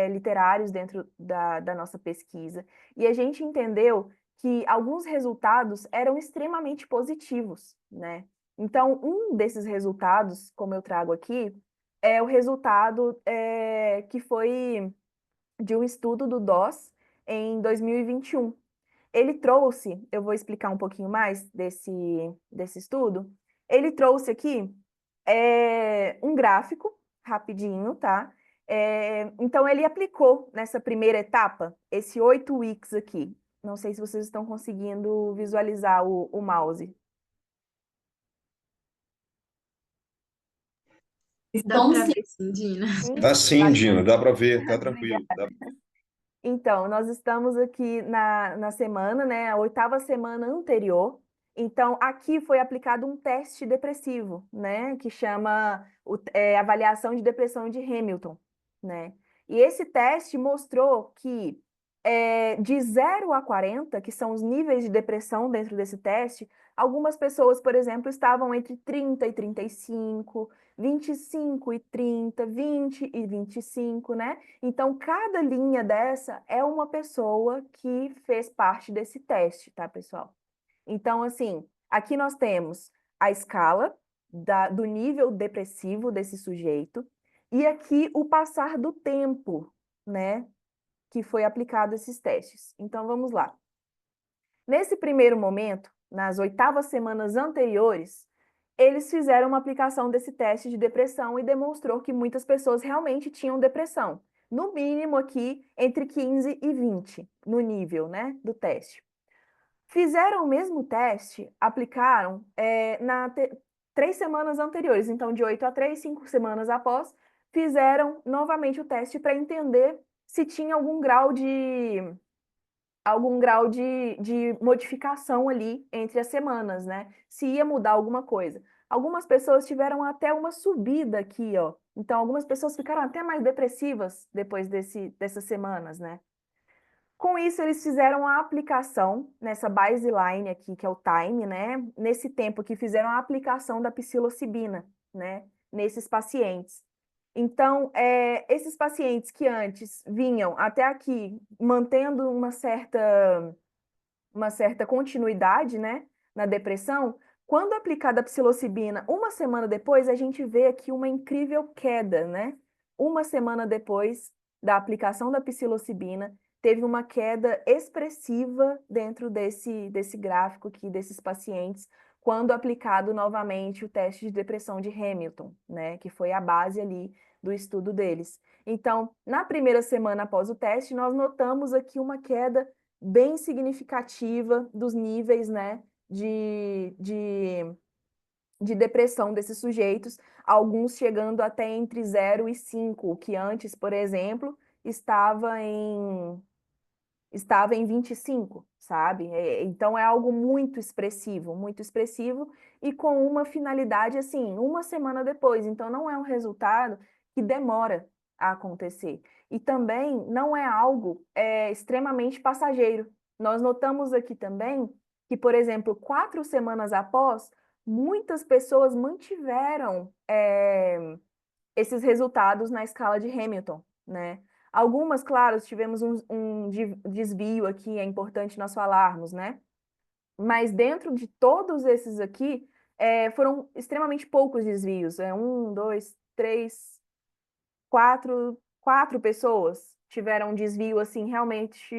literários dentro da nossa pesquisa. E a gente entendeu que alguns resultados eram extremamente positivos, né? Então, um desses resultados, como eu trago aqui, é o resultado que foi de um estudo do DOS em 2021. Ele trouxe, eu vou explicar um pouquinho mais desse estudo. Ele trouxe aqui um gráfico, rapidinho, tá? Então, ele aplicou nessa primeira etapa, esse 8 weeks aqui. Não sei se vocês estão conseguindo visualizar o mouse. Dá Estão para sim. ver, sim, Dina. Tá sim, Tá. Dina, dá para ver, tá tranquilo. Então, nós estamos aqui na semana, né, a 8ª semana anterior. Então, aqui foi aplicado um teste depressivo, né, que chama avaliação de depressão de Hamilton, né? E esse teste mostrou que de 0 a 40, que são os níveis de depressão dentro desse teste, algumas pessoas, por exemplo, estavam entre 30 e 35, 25 e 30, 20 e 25, né? Então, cada linha dessa é uma pessoa que fez parte desse teste, tá, pessoal? Então, assim, aqui nós temos a escala do nível depressivo desse sujeito e aqui o passar do tempo, né, que foi aplicado esses testes. Então, vamos lá. Nesse primeiro momento, nas 8ª semanas anteriores, eles fizeram uma aplicação desse teste de depressão e demonstrou que muitas pessoas realmente tinham depressão. No mínimo aqui, entre 15 e 20, no nível, né, do teste. Fizeram o mesmo teste, aplicaram 3 semanas anteriores, então de 8 a 3, 5 semanas após, fizeram novamente o teste para entender se tinha algum grau de modificação ali entre as semanas, né? Se ia mudar alguma coisa. Algumas pessoas tiveram até uma subida aqui, ó. Então, algumas pessoas ficaram até mais depressivas depois dessas semanas, né? Com isso, eles fizeram a aplicação nessa baseline aqui, que é o time, né? Nesse tempo que fizeram a aplicação da psilocibina, né? Nesses pacientes. Então, esses pacientes que antes vinham até aqui mantendo uma certa continuidade, né, na depressão, quando aplicada a psilocibina, uma semana depois, a gente vê aqui uma incrível queda, né? Uma semana depois da aplicação da psilocibina, teve uma queda expressiva dentro desse gráfico aqui, desses pacientes, quando aplicado novamente o teste de depressão de Hamilton, né, que foi a base ali do estudo deles. Então, na primeira semana após o teste, nós notamos aqui uma queda bem significativa dos níveis, né, de depressão desses sujeitos, alguns chegando até entre 0 e 5, que antes, por exemplo, estava em 25, sabe? Então é algo muito expressivo e com uma finalidade assim, uma semana depois. Então não é um resultado que demora a acontecer. E também não é algo extremamente passageiro. Nós notamos aqui também que, por exemplo, 4 semanas após, muitas pessoas mantiveram esses resultados na escala de Hamilton, né? Algumas, claro, tivemos um desvio aqui, é importante nós falarmos, né? Mas dentro de todos esses aqui, foram extremamente poucos desvios. 1, 2, 3, 4 pessoas tiveram um desvio, assim, realmente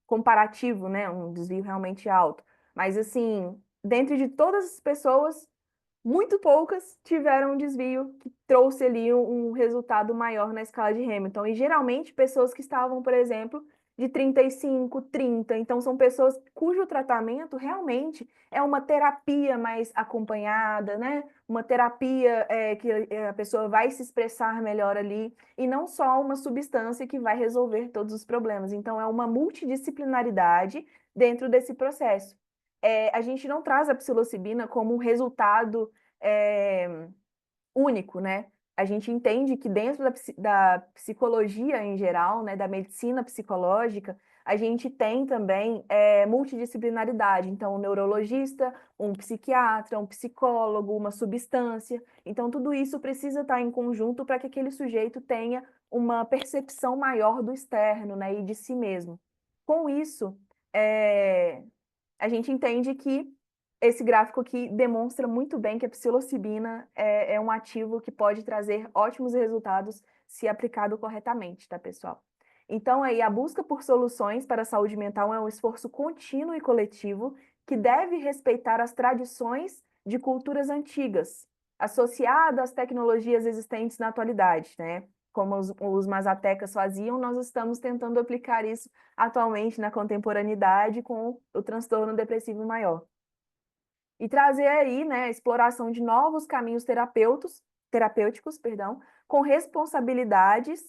comparativo, né? Um desvio realmente alto. Mas, assim, dentro de todas as pessoas, muito poucas tiveram um desvio que trouxe ali um resultado maior na escala de Hamilton. E geralmente pessoas que estavam, por exemplo, de 35, 30. Então, são pessoas cujo tratamento realmente é uma terapia mais acompanhada, né? Uma terapia que a pessoa vai se expressar melhor ali, e não só uma substância que vai resolver todos os problemas. Então, é uma multidisciplinaridade dentro desse processo. A gente não traz a psilocibina como um resultado único, né? A gente entende que dentro da psicologia em geral, né, da medicina psicológica, a gente tem também multidisciplinaridade. Então, um neurologista, um psiquiatra, um psicólogo, uma substância. Então, tudo isso precisa estar em conjunto para que aquele sujeito tenha uma percepção maior do externo, né, e de si mesmo. Com isso, a gente entende que esse gráfico aqui demonstra muito bem que a psilocibina é um ativo que pode trazer ótimos resultados se aplicado corretamente, tá, pessoal? Então, aí, a busca por soluções para a saúde mental é um esforço contínuo e coletivo que deve respeitar as tradições de culturas antigas, associadas às tecnologias existentes na atualidade, né? Como os mazatecas faziam, nós estamos tentando aplicar isso atualmente na contemporaneidade com o transtorno depressivo maior. E trazer aí, né, a exploração de novos caminhos terapêuticos, com responsabilidades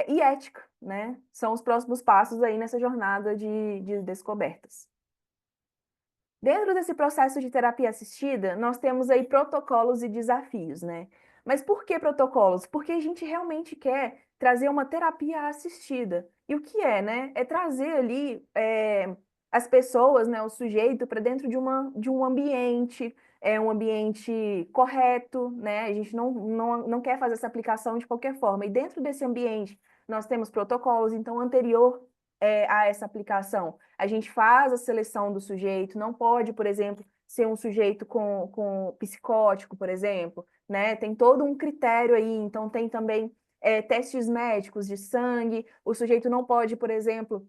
e ética, né? São os próximos passos aí nessa jornada de descobertas. Dentro desse processo de terapia assistida, nós temos aí protocolos e desafios, né? Mas por que protocolos? Porque a gente realmente quer trazer uma terapia assistida. E o que é, né? É trazer ali as pessoas, né, o sujeito, para dentro de um ambiente, um ambiente correto, né? A gente não quer fazer essa aplicação de qualquer forma. E dentro desse ambiente, nós temos protocolos, então, anterior a essa aplicação. A gente faz a seleção do sujeito, não pode, por exemplo, ser um sujeito com psicótico, por exemplo, né? Tem todo um critério aí, então tem também testes médicos de sangue, o sujeito não pode, por exemplo,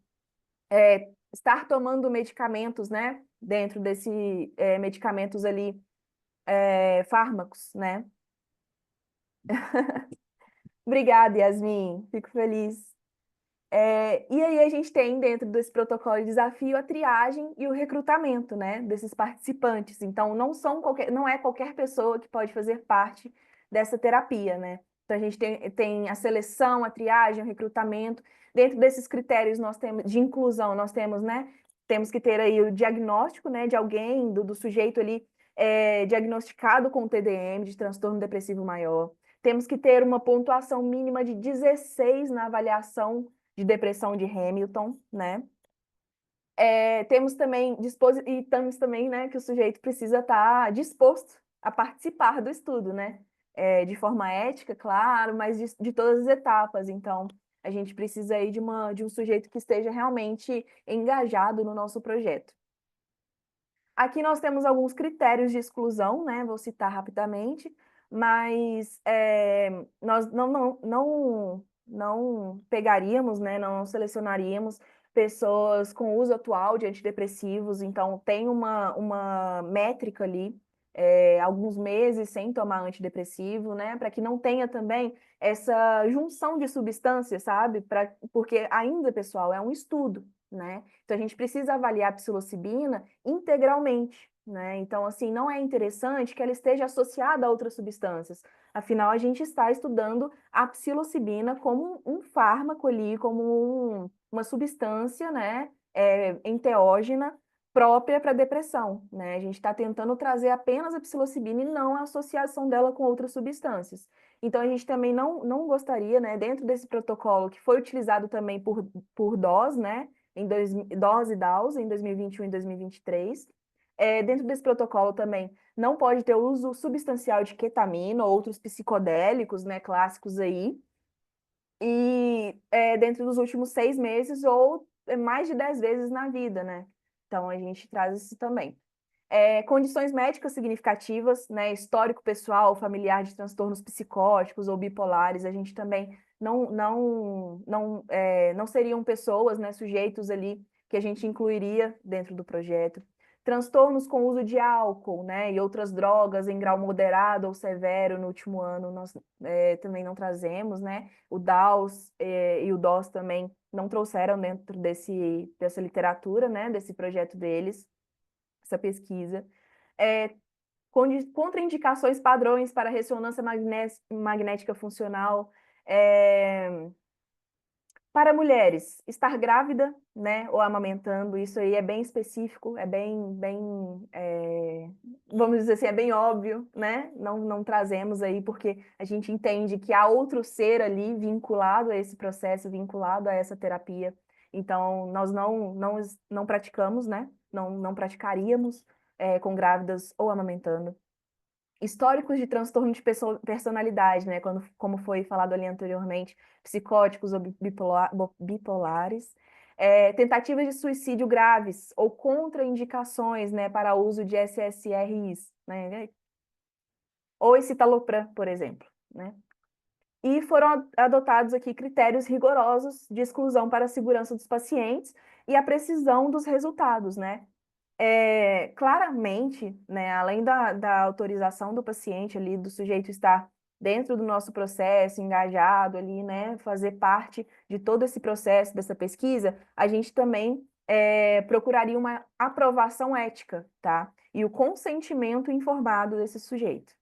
estar tomando medicamentos, né? Dentro desse medicamentos ali, fármacos, né? Obrigada, Yasmin, fico feliz. E aí a gente tem dentro desse protocolo de desafio a triagem e o recrutamento, né, desses participantes. Então, não é qualquer pessoa que pode fazer parte dessa terapia, né? Então, a gente tem a seleção, a triagem, o recrutamento. Dentro desses critérios nós temos de inclusão, nós temos, né, temos que ter aí o diagnóstico, né, de alguém, do sujeito ali diagnosticado com TDM, de transtorno depressivo maior. Temos que ter uma pontuação mínima de 16 na avaliação de depressão de Hamilton, né? Temos também, né, que o sujeito precisa estar disposto a participar do estudo, né? De forma ética, claro, mas de todas as etapas. Então, a gente precisa aí de um sujeito que esteja realmente engajado no nosso projeto. Aqui nós temos alguns critérios de exclusão, né? Vou citar rapidamente, mas nós não pegaríamos, né? Não selecionaríamos pessoas com uso atual de antidepressivos, então tem uma métrica ali, alguns meses sem tomar antidepressivo, né? Para que não tenha também essa junção de substâncias, sabe? Porque ainda, pessoal, é um estudo, né? Então a gente precisa avaliar a psilocibina integralmente, né? Então, assim, não é interessante que ela esteja associada a outras substâncias. Afinal, a gente está estudando a psilocibina como um fármaco ali, como uma substância, né, enteógena própria para depressão, né? A gente está tentando trazer apenas a psilocibina e não a associação dela com outras substâncias. Então, a gente também não gostaria, né, dentro desse protocolo que foi utilizado também por DOS, né, DOS e DAOS em 2021 e 2023, dentro desse protocolo também não pode ter uso substancial de ketamina ou outros psicodélicos, né, clássicos aí, e dentro dos últimos 6 meses ou mais de 10 vezes na vida, né? Então, a gente traz isso também. Condições médicas significativas, né, histórico pessoal, familiar de transtornos psicóticos ou bipolares, a gente também não seriam pessoas, né, sujeitos ali que a gente incluiria dentro do projeto. Transtornos com uso de álcool, né, e outras drogas em grau moderado ou severo no último ano nós também não trazemos, né? O DAOS e o DOS também não trouxeram dentro dessa literatura, né, desse projeto deles, essa pesquisa. Contraindicações padrões para ressonância magnética funcional. Para mulheres, estar grávida, né, ou amamentando, isso aí é bem específico, é vamos dizer assim, é bem óbvio, né? Não trazemos aí porque a gente entende que há outro ser ali vinculado a esse processo, vinculado a essa terapia. Então, nós não praticamos, né? Não praticaríamos com grávidas ou amamentando. Históricos de transtorno de personalidade, né? Como foi falado ali anteriormente, psicóticos ou bipolares, tentativas de suicídio graves ou contraindicações, né, para uso de SSRIs, né? Ou escitalopram, por exemplo, né? E foram adotados aqui critérios rigorosos de exclusão para a segurança dos pacientes e a precisão dos resultados, né? Claramente, né, além da autorização do paciente ali, do sujeito estar dentro do nosso processo, engajado ali, né, fazer parte de todo esse processo dessa pesquisa, a gente também procuraria uma aprovação ética, tá? E o consentimento informado desse sujeito.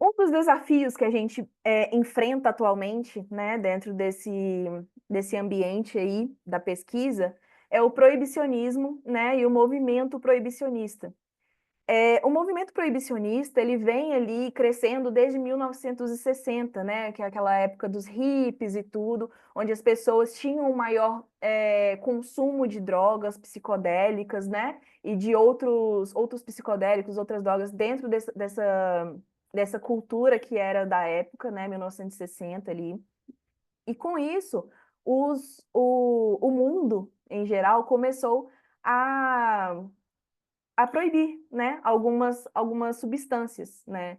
Um dos desafios que a gente enfrenta atualmente, né, dentro desse ambiente aí da pesquisa, é o proibicionismo, né, e o movimento proibicionista. O movimento proibicionista, ele vem ali crescendo desde 1960, né, que é aquela época dos hippies e tudo, onde as pessoas tinham um maior consumo de drogas psicodélicas, né, e de outros psicodélicos, outras drogas dentro dessa cultura que era da época, né, 1960 ali. E com isso, o mundo, em geral, começou a, a proibir, né, algumas substâncias, né?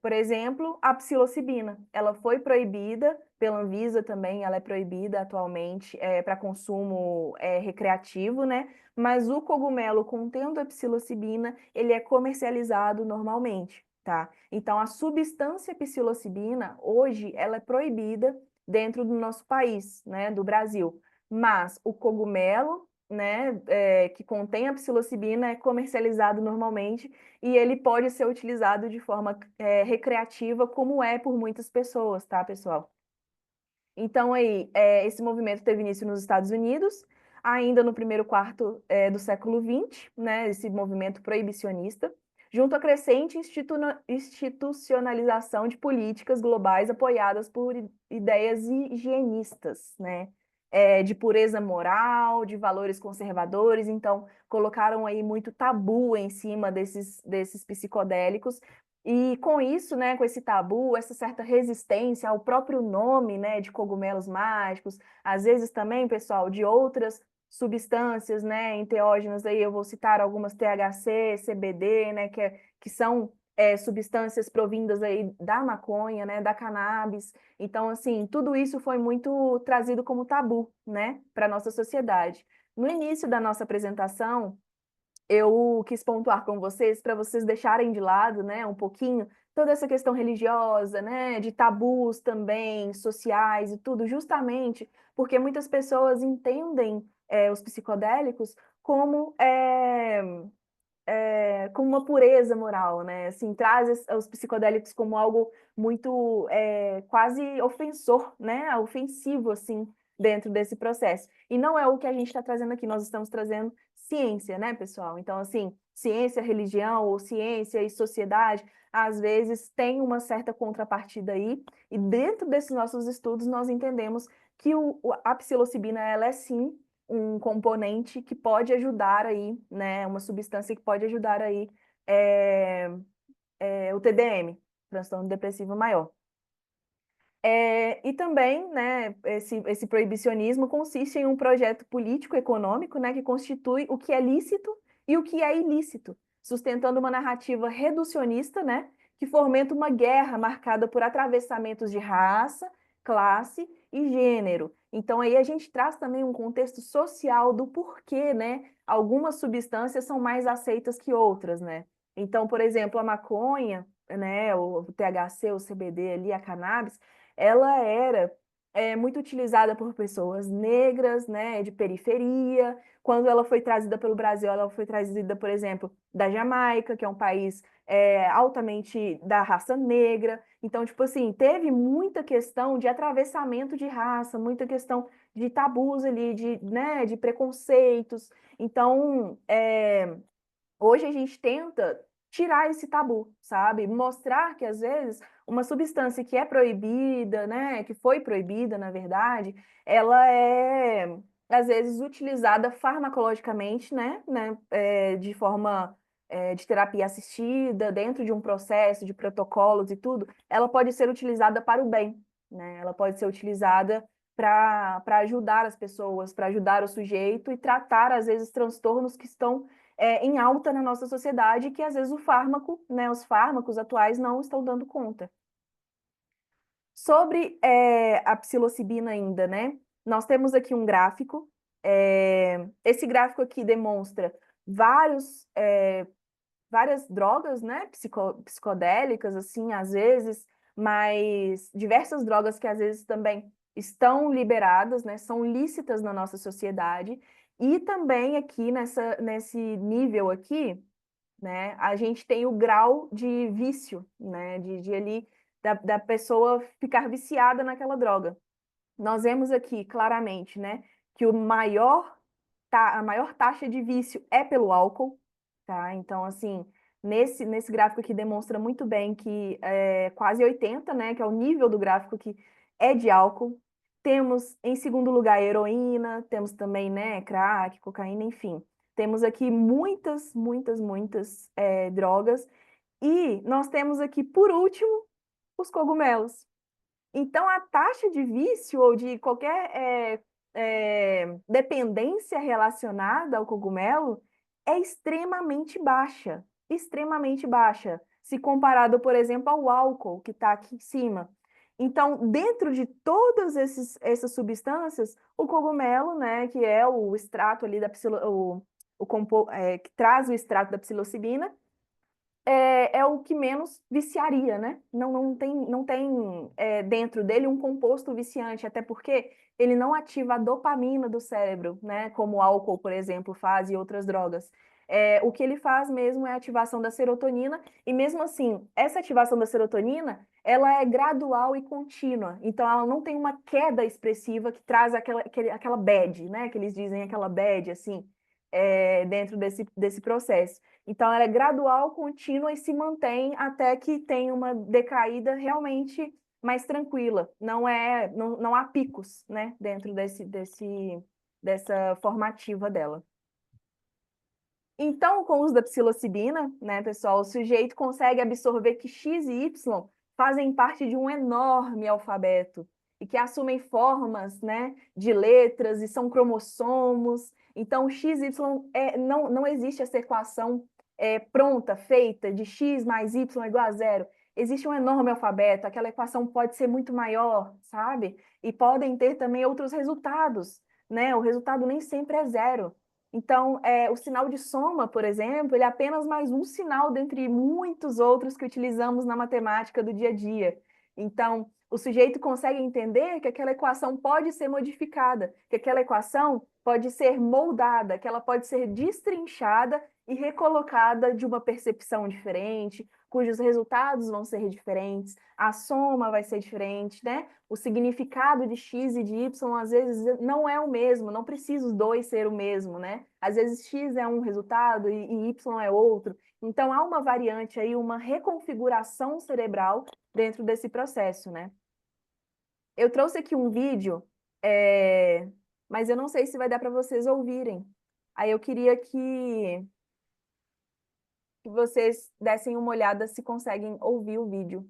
Por exemplo, a psilocibina. Ela foi proibida pela Anvisa também, ela é proibida atualmente para consumo recreativo, né? Mas o cogumelo contendo a psilocibina, ele é comercializado normalmente, tá? Então, a substância psilocibina, hoje, ela é proibida dentro do nosso país, né, do Brasil. Mas o cogumelo, né, que contém a psilocibina é comercializado normalmente e ele pode ser utilizado de forma recreativa, como é por muitas pessoas, tá, pessoal? Então, aí, esse movimento teve início nos Estados Unidos, ainda no primeiro quarto do século XX, né, esse movimento proibicionista, junto à crescente institucionalização de políticas globais apoiadas por ideias higienistas, né, de pureza moral, de valores conservadores. Então, colocaram aí muito tabu em cima desses psicodélicos, e com isso, né, com esse tabu, essa certa resistência ao próprio nome, né, de cogumelos mágicos, às vezes também, pessoal, de outras substâncias, né, enteógenas, aí eu vou citar algumas THC, CBD, né, que são substâncias provindas aí da maconha, né, da cannabis. Então, assim, tudo isso foi muito trazido como tabu, né, para a nossa sociedade. No início da nossa apresentação, eu quis pontuar com vocês para vocês deixarem de lado, né, um pouquinho toda essa questão religiosa, né, de tabus também sociais e tudo, justamente porque muitas pessoas entendem os psicodélicos como como uma pureza moral, né? Assim, traz os psicodélicos como algo muito quase ofensor, né? Ofensivo, assim, dentro desse processo. E não é o que a gente está trazendo aqui, nós estamos trazendo ciência, né, pessoal? Então, assim, ciência, religião, ou ciência e sociedade, às vezes tem uma certa contrapartida aí, e dentro desses nossos estudos nós entendemos que a psilocibina, ela é sim um componente que pode ajudar aí, né, uma substância que pode ajudar aí o TDM, transtorno depressivo maior. E também, né, esse proibicionismo consiste em um projeto político-econômico, né, que constitui o que é lícito e o que é ilícito, sustentando uma narrativa reducionista, né, que fomenta uma guerra marcada por atravessamentos de raça, classe e gênero. Então, aí a gente traz também um contexto social do porquê, né? Algumas substâncias são mais aceitas que outras, né? Então, por exemplo, a maconha, né? O THC, o CBD ali, a cannabis, ela era muito utilizada por pessoas negras, né? De periferia. Quando ela foi trazida pelo Brasil, ela foi trazida, por exemplo, da Jamaica, que é um país altamente da raça negra. Então, tipo assim, teve muita questão de atravessamento de raça, muita questão de tabus ali, né, de preconceitos. Então, hoje a gente tenta tirar esse tabu, sabe? Mostrar que, às vezes, uma substância que é proibida, né, que foi proibida, na verdade, ela é, às vezes, utilizada farmacologicamente, de forma, de terapia assistida, dentro de um processo, de protocolos e tudo, ela pode ser utilizada para o bem, né? Ela pode ser utilizada para ajudar as pessoas, para ajudar o sujeito e tratar, às vezes, transtornos que estão em alta na nossa sociedade, que às vezes o fármaco, né, os fármacos atuais não estão dando conta. Sobre a psilocibina ainda, né? Nós temos aqui um gráfico. Esse gráfico aqui demonstra várias drogas, né, psicodélicas, assim, às vezes, mas diversas drogas que às vezes também estão liberadas, né, são lícitas na nossa sociedade. E também aqui nesse nível aqui, né, a gente tem o grau de vício, né, de ali da pessoa ficar viciada naquela droga. Nós vemos aqui claramente, né, que a maior taxa de vício é pelo álcool, tá? Então, assim, nesse gráfico aqui demonstra muito bem que quase 80, né, que é o nível do gráfico que é de álcool. Temos, em segundo lugar, heroína, temos também, né, crack, cocaína, enfim. Temos aqui muitas, muitas, muitas drogas. E nós temos aqui, por último, os cogumelos. Então, a taxa de vício ou de qualquer dependência relacionada ao cogumelo é extremamente baixa, se comparado, por exemplo, ao álcool, que está aqui em cima. Então, dentro de todas essas substâncias, o cogumelo, né, que é o extrato ali que traz o extrato da psilocibina, é o que menos viciaria, né? Não tem dentro dele um composto viciante, até porque ele não ativa a dopamina do cérebro, né? Como o álcool, por exemplo, faz e outras drogas. O que ele faz mesmo é a ativação da serotonina, e mesmo assim, essa ativação da serotonina, ela é gradual e contínua, então ela não tem uma queda expressiva que traz aquela bad, né? Que eles dizem aquela bad, assim, dentro desse processo. Então, ela é gradual, contínua e se mantém até que tem uma decaída realmente mais tranquila. Não há picos, né, dentro dessa formativa dela. Então, com o uso da psilocibina, né, pessoal, o sujeito consegue absorver que X e Y fazem parte de um enorme alfabeto e que assumem formas, né, de letras e são cromossomos. Então, X, Y, não existe essa equação pronta, feita, de X mais Y igual a zero. Existe um enorme alfabeto, aquela equação pode ser muito maior, sabe? E podem ter também outros resultados, né? O resultado nem sempre é zero. Então, o sinal de soma, por exemplo, ele é apenas mais um sinal dentre muitos outros que utilizamos na matemática do dia a dia. Então, o sujeito consegue entender que aquela equação pode ser modificada, que aquela equação pode ser moldada, que ela pode ser destrinchada e recolocada de uma percepção diferente, cujos resultados vão ser diferentes, a soma vai ser diferente, né? O significado de X e de Y às vezes não é o mesmo, não precisa os dois ser o mesmo, né? Às vezes X é um resultado e Y é outro. Então há uma variante aí, uma reconfiguração cerebral dentro desse processo, né? Eu trouxe aqui um vídeo, mas eu não sei se vai dar para vocês ouvirem. Aí eu queria que vocês dessem uma olhada se conseguem ouvir o vídeo.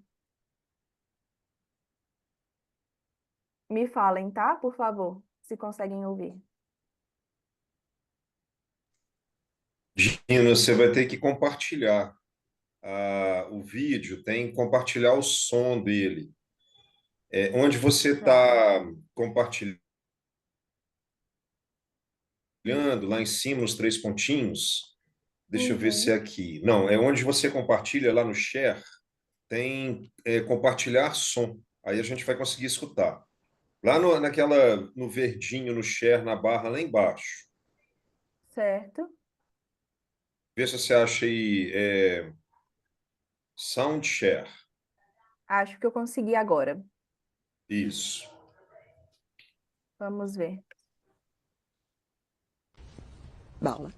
Me falem, tá? Por favor, se conseguem ouvir. Gina, você vai ter que compartilhar o vídeo, tem que compartilhar o som dele. Onde você está compartilhando compartilhando, lá em cima, os três pontinhos. Deixa eu ver se é Uhum. aqui. Não, é onde você compartilha lá no share, tem compartilhar som. Aí a gente vai conseguir escutar. Lá no verdinho, no share, na barra lá embaixo. Certo. Vê se você acha aí sound share. Acho que eu consegui agora. Isso. Vamos ver. Bala.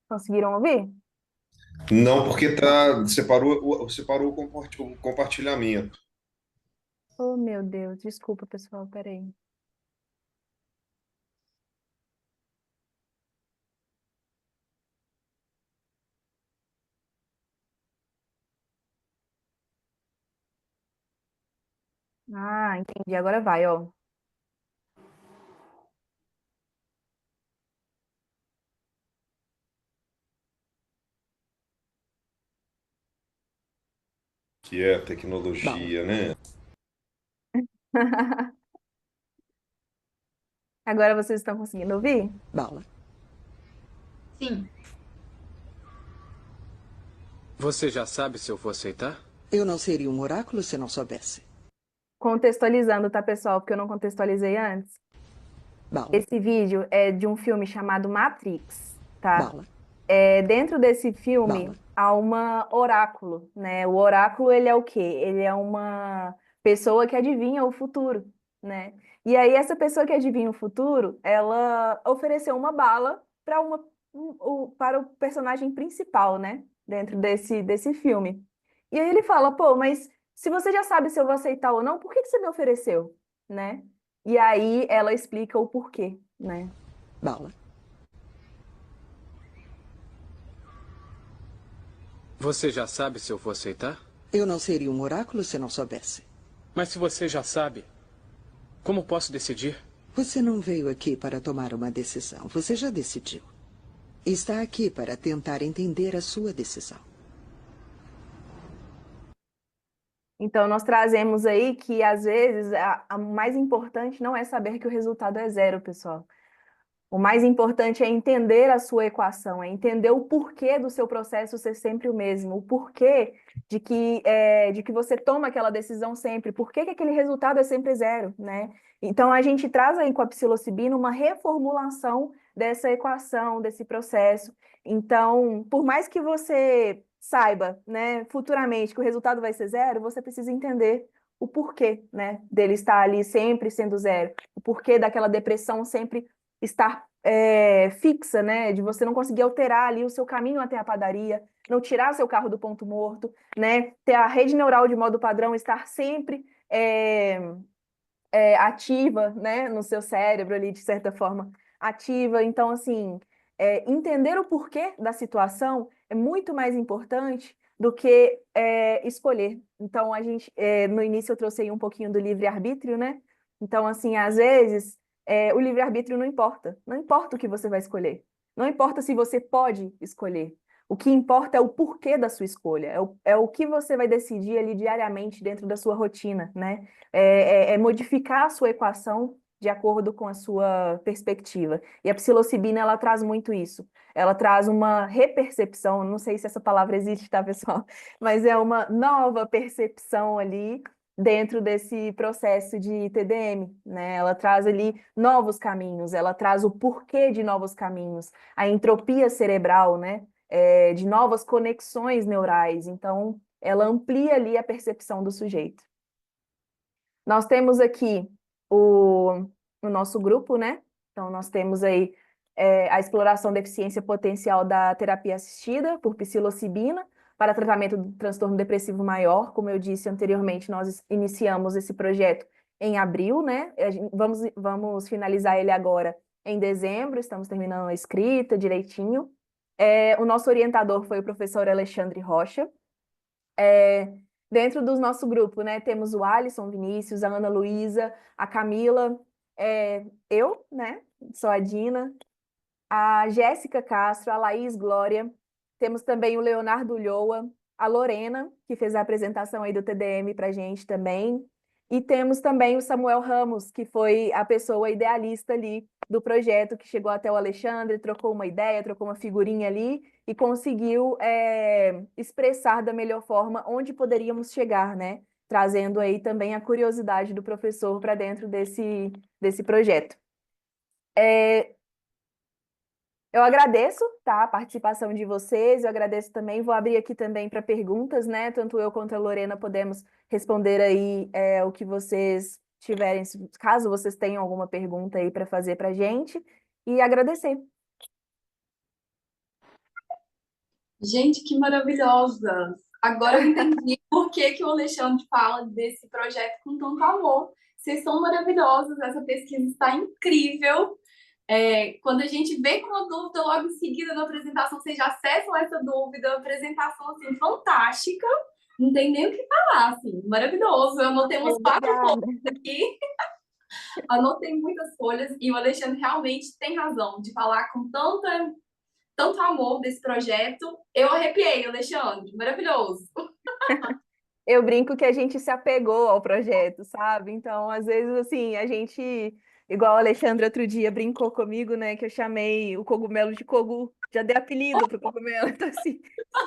Conseguiram ouvir? Não, porque separou o compartilhamento. Oh, meu Deus. Desculpa, pessoal. Peraí. Ah, entendi. Agora vai, ó. Que é a Bala. tecnologia, né? Agora vocês estão conseguindo ouvir? Bala. Sim. Você já sabe se eu vou aceitar? Eu não seria um oráculo se não soubesse. Contextualizando, tá, pessoal? Porque eu não contextualizei antes. Bala. Esse vídeo é de um filme chamado Matrix, tá? Bala. Dentro desse filme Bala. há uma oráculo, né? O oráculo, ele é o quê? Ele é uma pessoa que adivinha o futuro, né? E aí essa pessoa que adivinha o futuro, ela ofereceu uma bala para para o personagem principal, né? Dentro desse filme. E aí ele fala, pô, mas se você já sabe se eu vou aceitar ou não, por que que você me ofereceu, né? E aí ela explica o porquê, né? Bala. Você já sabe se eu vou aceitar? Eu não seria um oráculo se não soubesse. Mas se você já sabe, como posso decidir? Você não veio aqui para tomar uma decisão. Você já decidiu. Está aqui para tentar entender a sua decisão. Então, nós trazemos aí que, às vezes, a mais importante não é saber que o resultado é zero, pessoal. O mais importante é entender a sua equação, é entender o porquê do seu processo ser sempre o mesmo, o porquê de que você toma aquela decisão sempre, por que que aquele resultado é sempre zero, né? Então, a gente traz aí com a psilocibina uma reformulação dessa equação, desse processo. Então, por mais que você saiba, né, futuramente que o resultado vai ser zero, você precisa entender o porquê, né, dele estar ali sempre sendo zero, o porquê daquela depressão sempre estar fixa, né? De você não conseguir alterar ali o seu caminho até a padaria, não tirar seu carro do ponto morto, né? Ter a rede neural de modo padrão, estar sempre ativa, né? No seu cérebro ali, de certa forma, ativa. Então, assim, entender o porquê da situação é muito mais importante do que escolher. Então, no início eu trouxe aí um pouquinho do livre-arbítrio, né? Então, assim, às vezes, o livre-arbítrio não importa. Não importa o que você vai escolher. Não importa se você pode escolher. O que importa é o porquê da sua escolha. É o que você vai decidir ali diariamente dentro da sua rotina, né? É modificar a sua equação de acordo com a sua perspectiva. E a psilocibina, ela traz muito isso. Ela traz uma repercepção, não sei se essa palavra existe, tá, pessoal? Mas é uma nova percepção ali dentro desse processo de TDM, né? Ela traz ali novos caminhos, ela traz o porquê de novos caminhos, a entropia cerebral, né? De novas conexões neurais. Então, ela amplia ali a percepção do sujeito. Nós temos aqui o nosso grupo, né? Então, nós temos aí a exploração da eficiência potencial da terapia assistida por psilocibina para tratamento do transtorno depressivo maior. Como eu disse anteriormente, nós iniciamos esse projeto em abril, né? Vamos finalizar ele agora em dezembro, estamos terminando a escrita direitinho. O nosso orientador foi o professor Alexandre Rocha. Dentro do nosso grupo, né, temos o Alisson Vinícius, a Ana Luísa, a Camila, eu, né, sou a Dina, a Jéssica Castro, a Laís Glória, temos também o Leonardo Ulloa, a Lorena, que fez a apresentação aí do TDM pra gente também, E temos também o Samuel Ramos, que foi a pessoa idealista ali do projeto, que chegou até o Alexandre, trocou uma ideia, trocou uma figurinha ali e conseguiu expressar da melhor forma onde poderíamos chegar, né? Trazendo aí também a curiosidade do professor para dentro desse projeto. Eu agradeço, tá, a participação de vocês, eu agradeço também, vou abrir aqui também para perguntas, né? Tanto eu quanto a Lorena podemos responder aí o que vocês tiverem, caso vocês tenham alguma pergunta aí para fazer para a gente, e agradecer. Gente, que maravilhosa! Agora eu entendi por que que o Alexandre fala desse projeto com tanto amor. Vocês são maravilhosos, essa pesquisa está incrível. Quando a gente vê com uma dúvida logo em seguida na apresentação, vocês já acessam essa dúvida, apresentação assim, fantástica. Não tem nem o que falar, assim, maravilhoso. Eu anotei umas 4 Obrigada. folhas aqui, anotei muitas folhas, e o Alexandre realmente tem razão de falar com tanto amor desse projeto. Eu arrepiei, Alexandre, maravilhoso. Eu brinco que a gente se apegou ao projeto, sabe? Então, às vezes, assim, a gente, igual o Alexandre outro dia brincou comigo, né? Que eu chamei o cogumelo de cogu, já dei apelido pro cogumelo. Então, assim,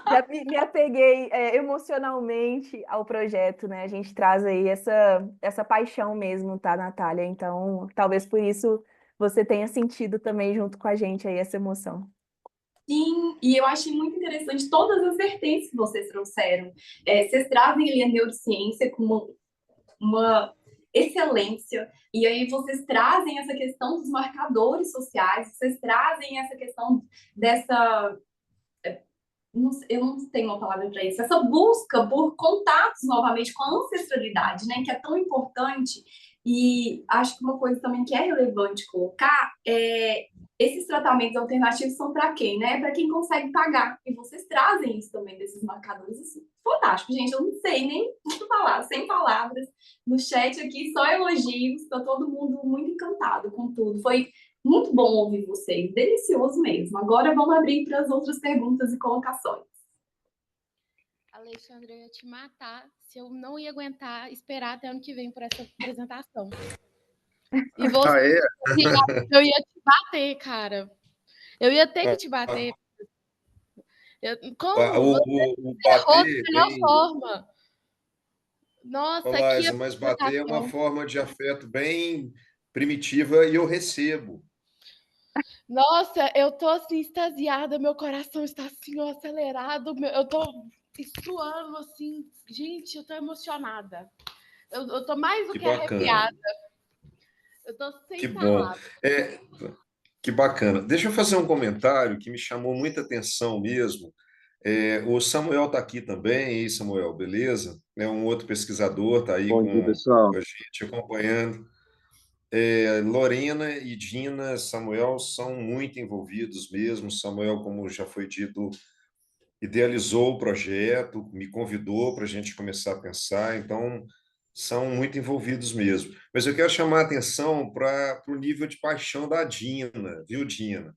já me apeguei emocionalmente ao projeto, né? A gente traz aí essa paixão mesmo, tá, Natália? Então, talvez por isso você tenha sentido também junto com a gente aí essa emoção. Sim, e eu achei muito interessante todas as vertentes que vocês trouxeram. Vocês trazem ali a neurociência com uma excelência, e aí vocês trazem essa questão dos marcadores sociais, vocês trazem essa questão dessa eu não tenho uma palavra para isso, essa busca por contatos novamente com a ancestralidade, né, que é tão importante. E acho que uma coisa também que é relevante colocar é esses tratamentos alternativos são para quem, né? Para quem consegue pagar. E vocês trazem isso também desses marcadores, assim, fantástico, gente. Eu não sei nem o que falar, sem palavras. No chat aqui, só elogios, tá todo mundo muito encantado com tudo. Foi muito bom ouvir vocês, delicioso mesmo. Agora vamos abrir para as outras perguntas e colocações. Alexandre, eu ia te matar se eu não ia aguentar esperar até ano que vem por essa apresentação. E você, eu ia te bater, cara. Eu ia ter que te bater. Como? O Você errou da bater melhor bem. forma. Nossa, Ô, que Laisa, mas bater é uma apresentação. forma de afeto bem primitiva e eu recebo. Nossa, eu tô assim, extasiada, meu coração está assim, ó, acelerado, eu tô suando, assim, gente, eu tô emocionada. Eu tô mais do Que que bacana, arrepiada. Eu tô que sem bom. palavras. Que bacana. Deixa eu fazer um comentário que me chamou muita atenção mesmo. O Samuel está aqui também. E aí, Samuel, beleza? É um outro pesquisador, está aí Bom dia, com pessoal. a gente acompanhando. Lorena e Dina, Samuel são muito envolvidos mesmo. Samuel, como já foi dito, idealizou o projeto, me convidou para a gente começar a pensar, então são muito envolvidos mesmo. Mas eu quero chamar a atenção para o nível de paixão da Dina, viu, Dina?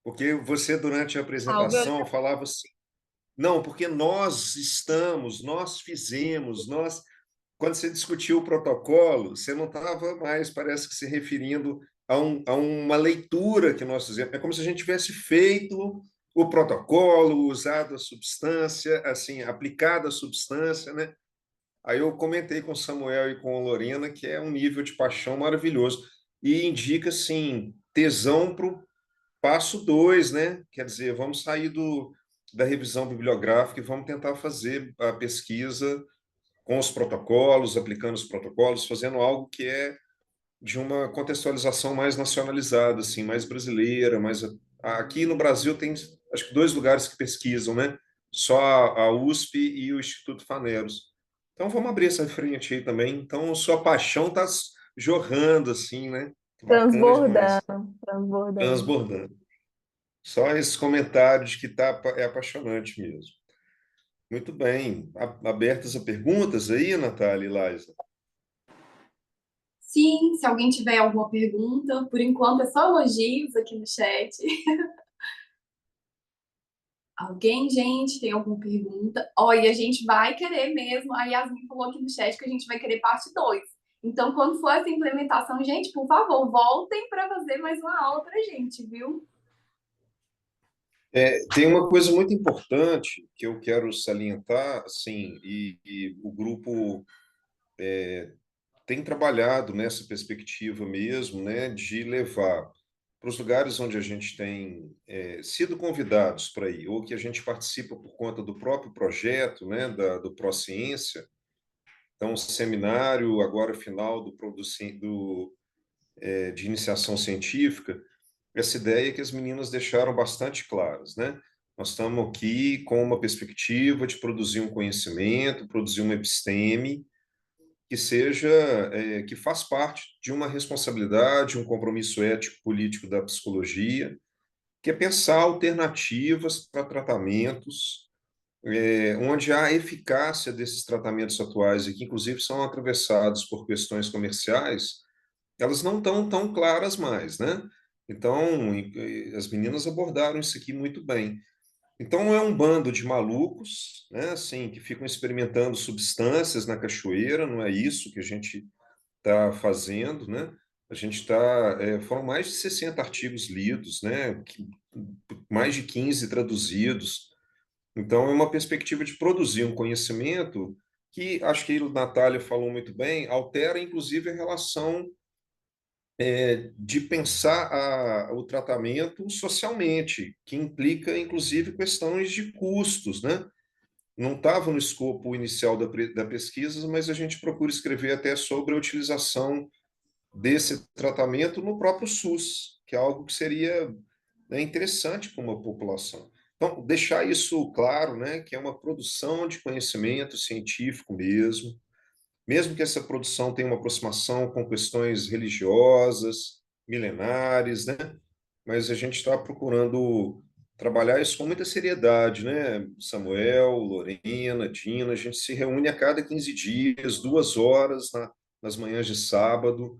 Porque você, durante a apresentação, falava assim, não, porque nós fizemos, nós... Quando você discutiu o protocolo, você não estava mais, parece que se referindo a uma leitura que nós fizemos. É como se a gente tivesse feito o protocolo, usado a substância, assim, aplicado a substância, né? Aí eu comentei com o Samuel e com a Lorena que é um nível de paixão maravilhoso e indica, assim, tesão para o passo 2, né? Quer dizer, vamos sair da revisão bibliográfica e vamos tentar fazer a pesquisa com os protocolos, aplicando os protocolos, fazendo algo que é de uma contextualização mais nacionalizada, assim, mais brasileira, mais aqui no Brasil tem acho que 2 lugares que pesquisam, né? Só a USP e o Instituto Faneros. Então vamos abrir essa frente aí também. Então sua paixão está jorrando assim, né? Bacana demais, Transbordando. transbordando. Só esses comentários que é apaixonante mesmo. Muito bem. Abertas a perguntas aí, Natália e Laisa? Sim, se alguém tiver alguma pergunta, por enquanto é só elogios aqui no chat. Alguém, gente, tem alguma pergunta? Olha, a gente vai querer mesmo. A Yasmin falou aqui no chat que a gente vai querer parte 2. Então, quando for essa implementação, gente, por favor, voltem para fazer mais uma aula para a gente, viu? Tem uma coisa muito importante que eu quero salientar, assim, e o grupo tem trabalhado nessa perspectiva mesmo, né, de levar para os lugares onde a gente tem sido convidados para ir, ou que a gente participa por conta do próprio projeto, né, do ProCiência. Então, o seminário, agora final de iniciação científica, essa ideia que as meninas deixaram bastante claras, né? Nós estamos aqui com uma perspectiva de produzir um conhecimento, produzir uma episteme, que seja, que faz parte de uma responsabilidade, um compromisso ético-político da psicologia, que é pensar alternativas para tratamentos, onde a eficácia desses tratamentos atuais, e que inclusive são atravessados por questões comerciais, elas não estão tão claras mais, né? Então, as meninas abordaram isso aqui muito bem. Então, não é um bando de malucos, né, assim, que ficam experimentando substâncias na cachoeira, não é isso que a gente está fazendo, né? A gente está, foram mais de 60 artigos lidos, né, mais de 15 traduzidos. Então, é uma perspectiva de produzir um conhecimento que, acho que a Natália falou muito bem, altera, inclusive, a relação de pensar o tratamento socialmente, que implica, inclusive, questões de custos, né? Não estava no escopo inicial da pesquisa, mas a gente procura escrever até sobre a utilização desse tratamento no próprio SUS, que é algo que seria, né, interessante para uma população. Então, deixar isso claro, né, que é uma produção de conhecimento científico mesmo que essa produção tenha uma aproximação com questões religiosas, milenares, né? Mas a gente está procurando trabalhar isso com muita seriedade, né? Samuel, Lorena, Dina, a gente se reúne a cada 15 dias, 2 horas nas manhãs de sábado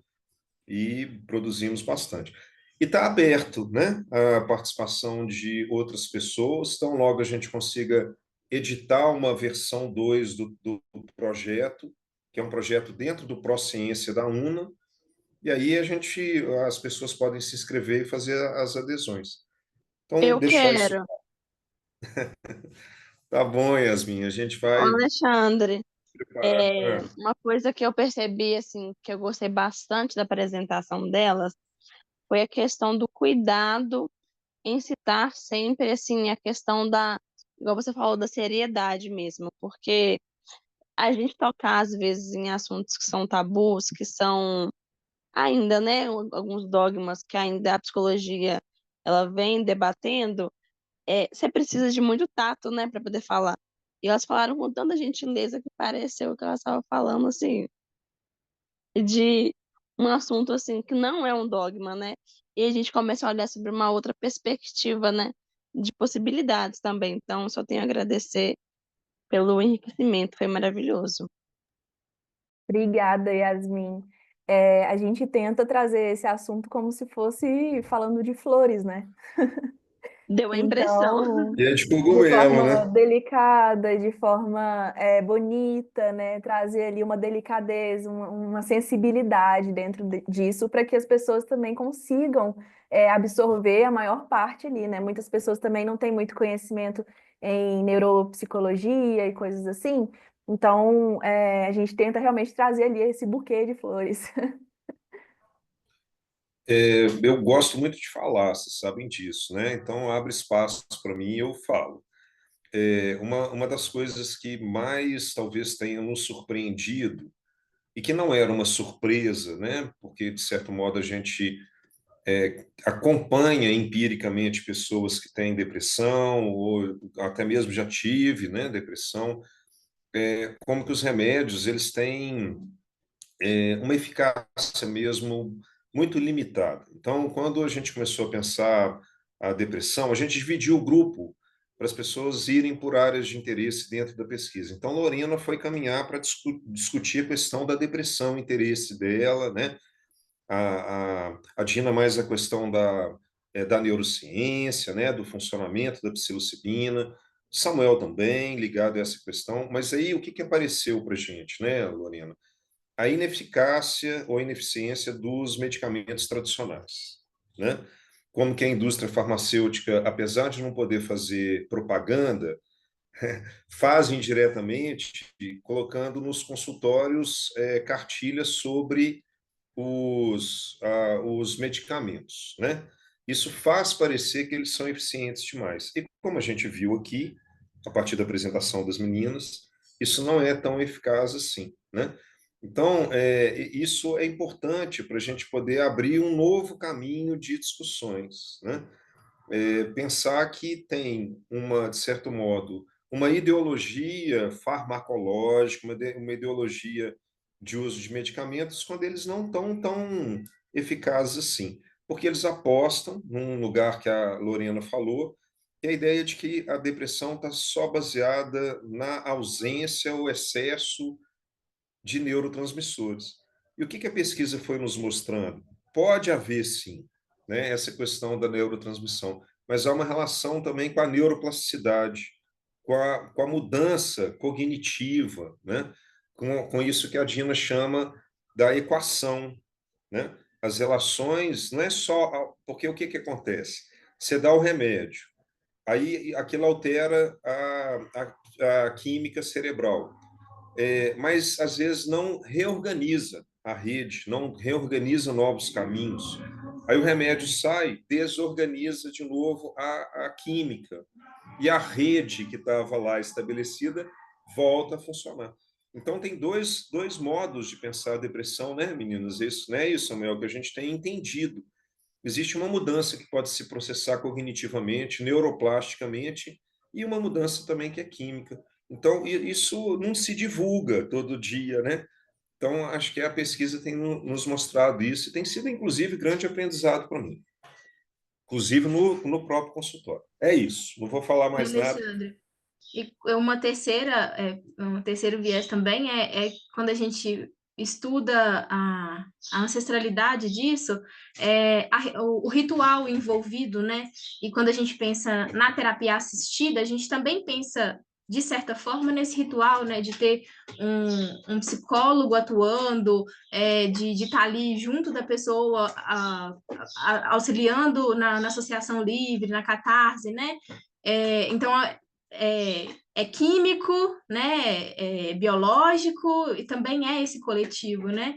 e produzimos bastante. E está aberto, né? A participação de outras pessoas, então logo a gente consiga editar uma versão 2 do projeto, que é um projeto dentro do ProCiência da UNA, e aí as pessoas podem se inscrever e fazer as adesões. Então, Eu deixar isso. quero. Tá bom, Yasmin, a gente Ô, vai Alexandre, preparar. uma coisa que eu percebi, assim, que eu gostei bastante da apresentação delas, foi a questão do cuidado em citar sempre, assim, a questão da, igual você falou, da seriedade mesmo, porque a gente tocar, às vezes, em assuntos que são tabus, que são ainda, né, alguns dogmas que ainda a psicologia, ela vem debatendo, você precisa de muito tato, né, para poder falar. E elas falaram com tanta gentileza que pareceu que elas estavam falando, assim, de um assunto, assim, que não é um dogma, né? E a gente começa a olhar sobre uma outra perspectiva, né, de possibilidades também. Então, só tenho a agradecer pelo enriquecimento, foi maravilhoso. Obrigada, Yasmin. A gente tenta trazer esse assunto como se fosse falando de flores, né? Deu a impressão. Então, E é de de cogumelo, forma né? delicada, de forma bonita, né? Trazer ali uma delicadeza, uma sensibilidade dentro disso, para que as pessoas também consigam absorver a maior parte ali, né? Muitas pessoas também não têm muito conhecimento em neuropsicologia e coisas assim. Então, a gente tenta realmente trazer ali esse buquê de flores. Eu gosto muito de falar, vocês sabem disso, né? Então, abre espaço para mim e eu falo. Uma das coisas que mais talvez tenha nos surpreendido, e que não era uma surpresa, né? Porque, de certo modo, a gente acompanha empiricamente pessoas que têm depressão, ou até mesmo já tive, né, depressão, como que os remédios eles têm uma eficácia mesmo muito limitada. Então, quando a gente começou a pensar a depressão, a gente dividiu o grupo para as pessoas irem por áreas de interesse dentro da pesquisa. Então, Lorena foi caminhar para discutir a questão da depressão, o interesse dela, né? A Dina mais a questão da neurociência, né? Do funcionamento da psilocibina, Samuel também ligado a essa questão. Mas aí o que apareceu para a gente, né, Lorena? a ineficácia ou ineficiência dos medicamentos tradicionais, né? Como que a indústria farmacêutica, apesar de não poder fazer propaganda, faz indiretamente, colocando nos consultórios cartilhas sobre os medicamentos, né? Isso faz parecer que eles são eficientes demais. E como a gente viu aqui, a partir da apresentação das meninas, isso não é tão eficaz assim, né? Então, isso é importante para a gente poder abrir um novo caminho de discussões, né? Pensar que tem de certo modo, uma ideologia farmacológica, uma ideologia de uso de medicamentos, quando eles não estão tão eficazes assim. Porque eles apostam num lugar que a Lorena falou, que é a ideia de que a depressão está só baseada na ausência ou excesso de neurotransmissores. E o que a pesquisa foi nos mostrando? Pode haver, sim, né, essa questão da neurotransmissão, mas há uma relação também com a neuroplasticidade, com a mudança cognitiva, né, com isso que a Dina chama da equação, né? As relações não é só... Porque o que acontece? Você dá o remédio, aí aquilo altera a química cerebral, mas às vezes não reorganiza a rede, não reorganiza novos caminhos. Aí o remédio sai, desorganiza de novo a química, e a rede que estava lá estabelecida volta a funcionar. Então, tem dois modos de pensar a depressão, né, meninas? Isso, né, isso, Samuel, que a gente tem entendido. Existe uma mudança que pode se processar cognitivamente, neuroplasticamente, e uma mudança também que é química. Então, isso não se divulga todo dia, né? Então, acho que a pesquisa tem nos mostrado isso, e tem sido, inclusive, grande aprendizado para mim, inclusive no próprio consultório. É isso, não vou falar mais nada. Alexandre. E um terceiro viés também é quando a gente estuda a ancestralidade disso, o ritual envolvido, né? E quando a gente pensa na terapia assistida, a gente também pensa, de certa forma, nesse ritual, né? De ter um psicólogo atuando, de estar ali junto da pessoa, auxiliando na associação livre, na catarse, né? Então, é químico, né? É biológico e também é esse coletivo, né?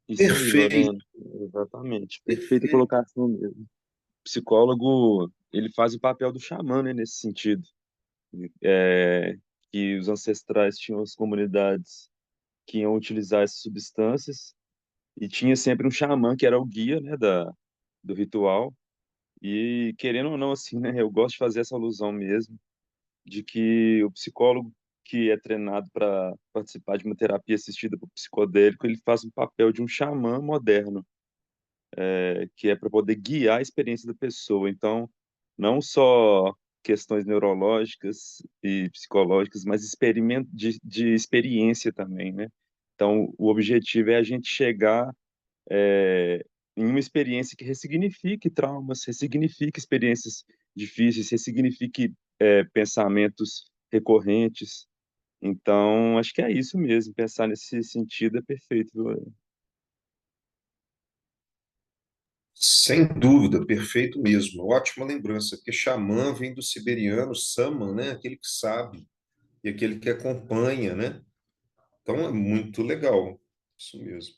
Isso aí, Perfeito, Lorena. Exatamente. Perfeita perfeito. colocação mesmo. O psicólogo, ele faz o papel do xamã, né, nesse sentido. É, que os ancestrais tinham as comunidades que iam utilizar essas substâncias e tinha sempre um xamã que era o guia, né, do ritual. E querendo ou não, assim, né, eu gosto de fazer essa alusão mesmo de que o psicólogo que é treinado para participar de uma terapia assistida por psicodélico, ele faz um papel de um xamã moderno, que é para poder guiar a experiência da pessoa. Então, não só questões neurológicas e psicológicas, mas de experiência também, né? Então, o objetivo é a gente chegar em uma experiência que ressignifique traumas, ressignifique experiências difíceis, ressignifique pensamentos recorrentes. Então, acho que é isso mesmo, pensar nesse sentido é perfeito, viu? Sem dúvida, perfeito mesmo. Ótima lembrança, porque xamã vem do siberiano sama, né? Aquele que sabe e aquele que acompanha, né? Então é muito legal, isso mesmo.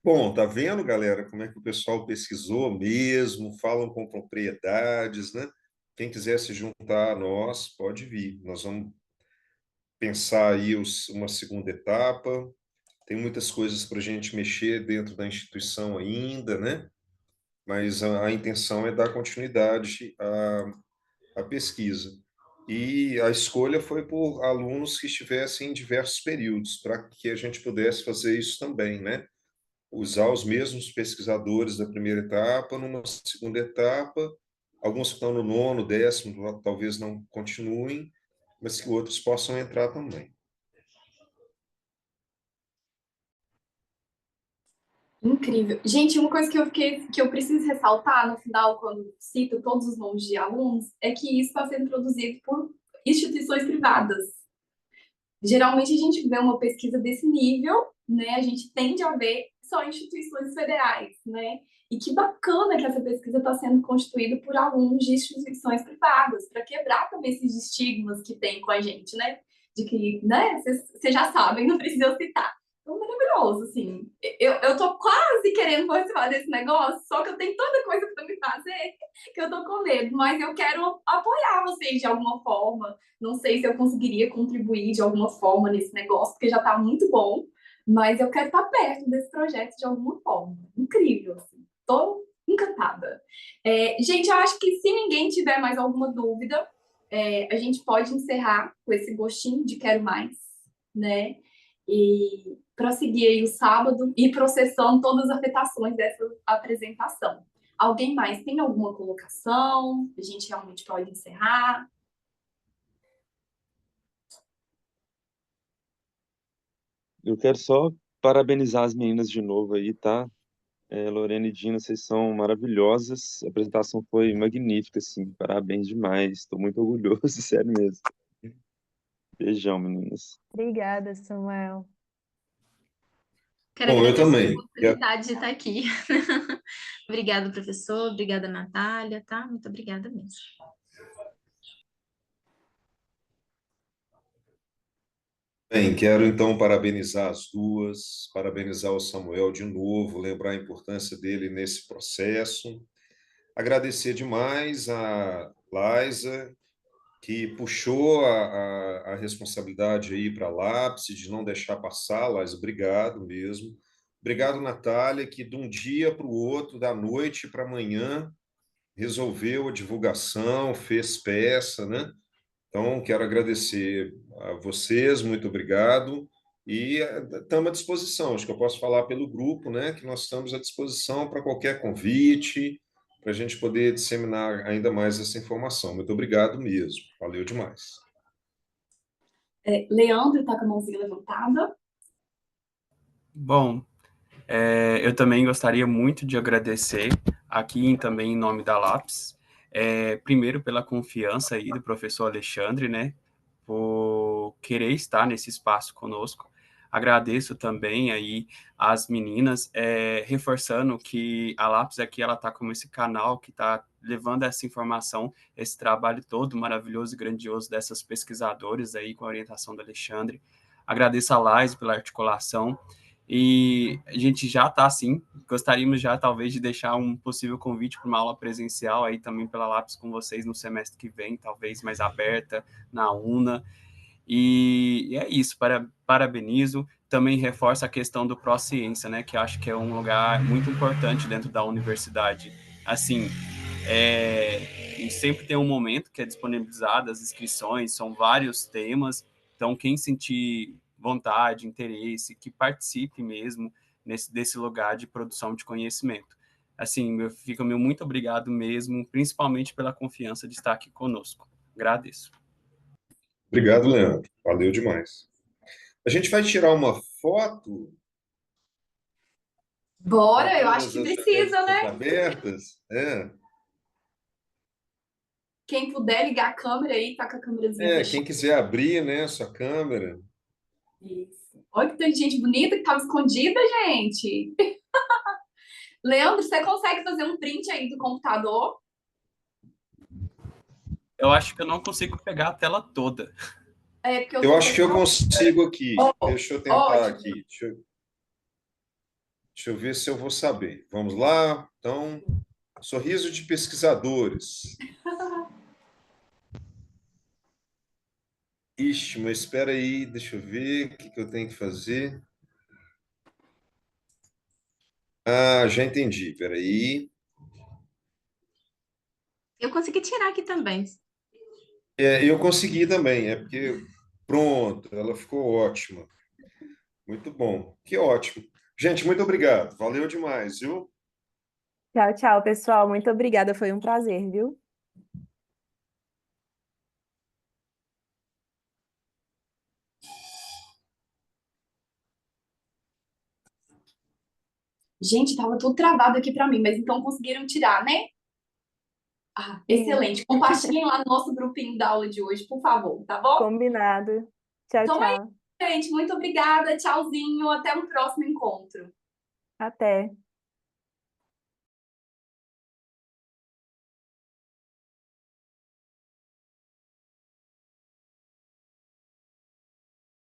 Bom, tá vendo, galera, como é que o pessoal pesquisou mesmo, falam com propriedades, né? Quem quiser se juntar a nós, pode vir. Nós vamos pensar aí uma segunda etapa. Tem muitas coisas para a gente mexer dentro da instituição ainda, né? Mas a intenção é dar continuidade à pesquisa. E a escolha foi por alunos que estivessem em diversos períodos, para que a gente pudesse fazer isso também, né? Usar os mesmos pesquisadores da primeira etapa numa segunda etapa, alguns que estão no nono, décimo, talvez não continuem, mas que outros possam entrar também. Incrível. Gente, uma coisa que eu preciso ressaltar no final, quando cito todos os nomes de alunos, é que isso está sendo produzido por instituições privadas. Geralmente a gente vê uma pesquisa desse nível, né? A gente tende a ver só instituições federais, né? E que bacana que essa pesquisa está sendo constituída por alunos de instituições privadas, para quebrar também esses estigmas que tem com a gente, né? De que, né, vocês já sabem, não precisa citar. Então, maravilhoso, assim. Eu tô quase querendo participar desse negócio, só que eu tenho tanta coisa para me fazer que eu tô com medo, mas eu quero apoiar vocês de alguma forma. Não sei se eu conseguiria contribuir de alguma forma nesse negócio, porque já está muito bom, mas eu quero estar perto desse projeto de alguma forma. Incrível, assim. Estou encantada. Gente, eu acho que se ninguém tiver mais alguma dúvida, a gente pode encerrar com esse gostinho de quero mais, né? E prosseguir aí o sábado e processando todas as afetações dessa apresentação. Alguém mais tem alguma colocação? A gente realmente pode encerrar? Eu quero só parabenizar as meninas de novo aí, tá? Lorena e Dina, vocês são maravilhosas. A apresentação foi magnífica, assim. Parabéns demais. Estou muito orgulhoso, sério mesmo. Beijão, meninas. Obrigada, Samuel. Quero Bom, eu agradecer a também. oportunidade de estar aqui. Obrigada, professor. Obrigada, Natália, tá? Muito obrigada mesmo. Bem, quero então parabenizar as duas, parabenizar o Samuel de novo, lembrar a importância dele nesse processo. Agradecer demais a Laisa, que puxou a responsabilidade aí para a Lápis, de não deixar passar. Laisa, obrigado mesmo. Obrigado, Natália, que de um dia para o outro, da noite para amanhã, resolveu a divulgação, fez peça, né? Então, quero agradecer a vocês, muito obrigado. E estamos à disposição, acho que eu posso falar pelo grupo, né, que nós estamos à disposição para qualquer convite, para a gente poder disseminar ainda mais essa informação. Muito obrigado mesmo, valeu demais. Leandro está com a mãozinha levantada. Bom, eu também gostaria muito de agradecer aqui também em nome da Lápis, primeiro pela confiança aí do professor Alexandre, né, por querer estar nesse espaço conosco. Agradeço também aí as meninas, reforçando que a Lápis aqui ela está como esse canal que está levando essa informação, esse trabalho todo maravilhoso e grandioso dessas pesquisadoras aí com a orientação do Alexandre. Agradeço a Lais pela articulação. E a gente já está assim, gostaríamos já talvez de deixar um possível convite para uma aula presencial aí também pela Lápis com vocês no semestre que vem, talvez mais aberta, na UNA. E é isso, parabenizo. Também reforço a questão do Pró-Ciência, né, que eu acho que é um lugar muito importante dentro da universidade. Assim, sempre tem um momento que é disponibilizado as inscrições, são vários temas, então quem sentir vontade, interesse, que participe mesmo desse lugar de produção de conhecimento. Assim, eu fico muito obrigado mesmo, principalmente pela confiança de estar aqui conosco. Agradeço. Obrigado, Leandro. Valeu demais. A gente vai tirar uma foto? Bora, eu acho que Todas as precisa, né? abertas? Quem puder ligar a câmera aí, tá com a câmerazinha fechada. Quem quiser abrir, né, sua câmera. Isso. Olha que tem gente bonita que estava escondida, gente. Leandro, você consegue fazer um print aí do computador? Eu acho que eu não consigo pegar a tela toda. Porque eu acho que eu consigo aqui. Deixa eu tentar aqui. Deixa eu ver se eu vou saber. Vamos lá. Então, sorriso de pesquisadores. Ixi, mas espera aí, deixa eu ver o que eu tenho que fazer. Ah, já entendi, espera aí. Eu consegui tirar aqui também. Eu consegui também, porque pronto, ela ficou ótima. Muito bom, que ótimo. Gente, muito obrigado, valeu demais, viu? Tchau, tchau, pessoal. Muito obrigada, foi um prazer, viu? Gente, tava tudo travado aqui para mim, mas então conseguiram tirar, né? Excelente. Compartilhem lá no nosso grupinho da aula de hoje, por favor, tá bom? Combinado. Tchau, Então é isso, tchau. gente. Muito obrigada. Tchauzinho. Até um próximo encontro. Até.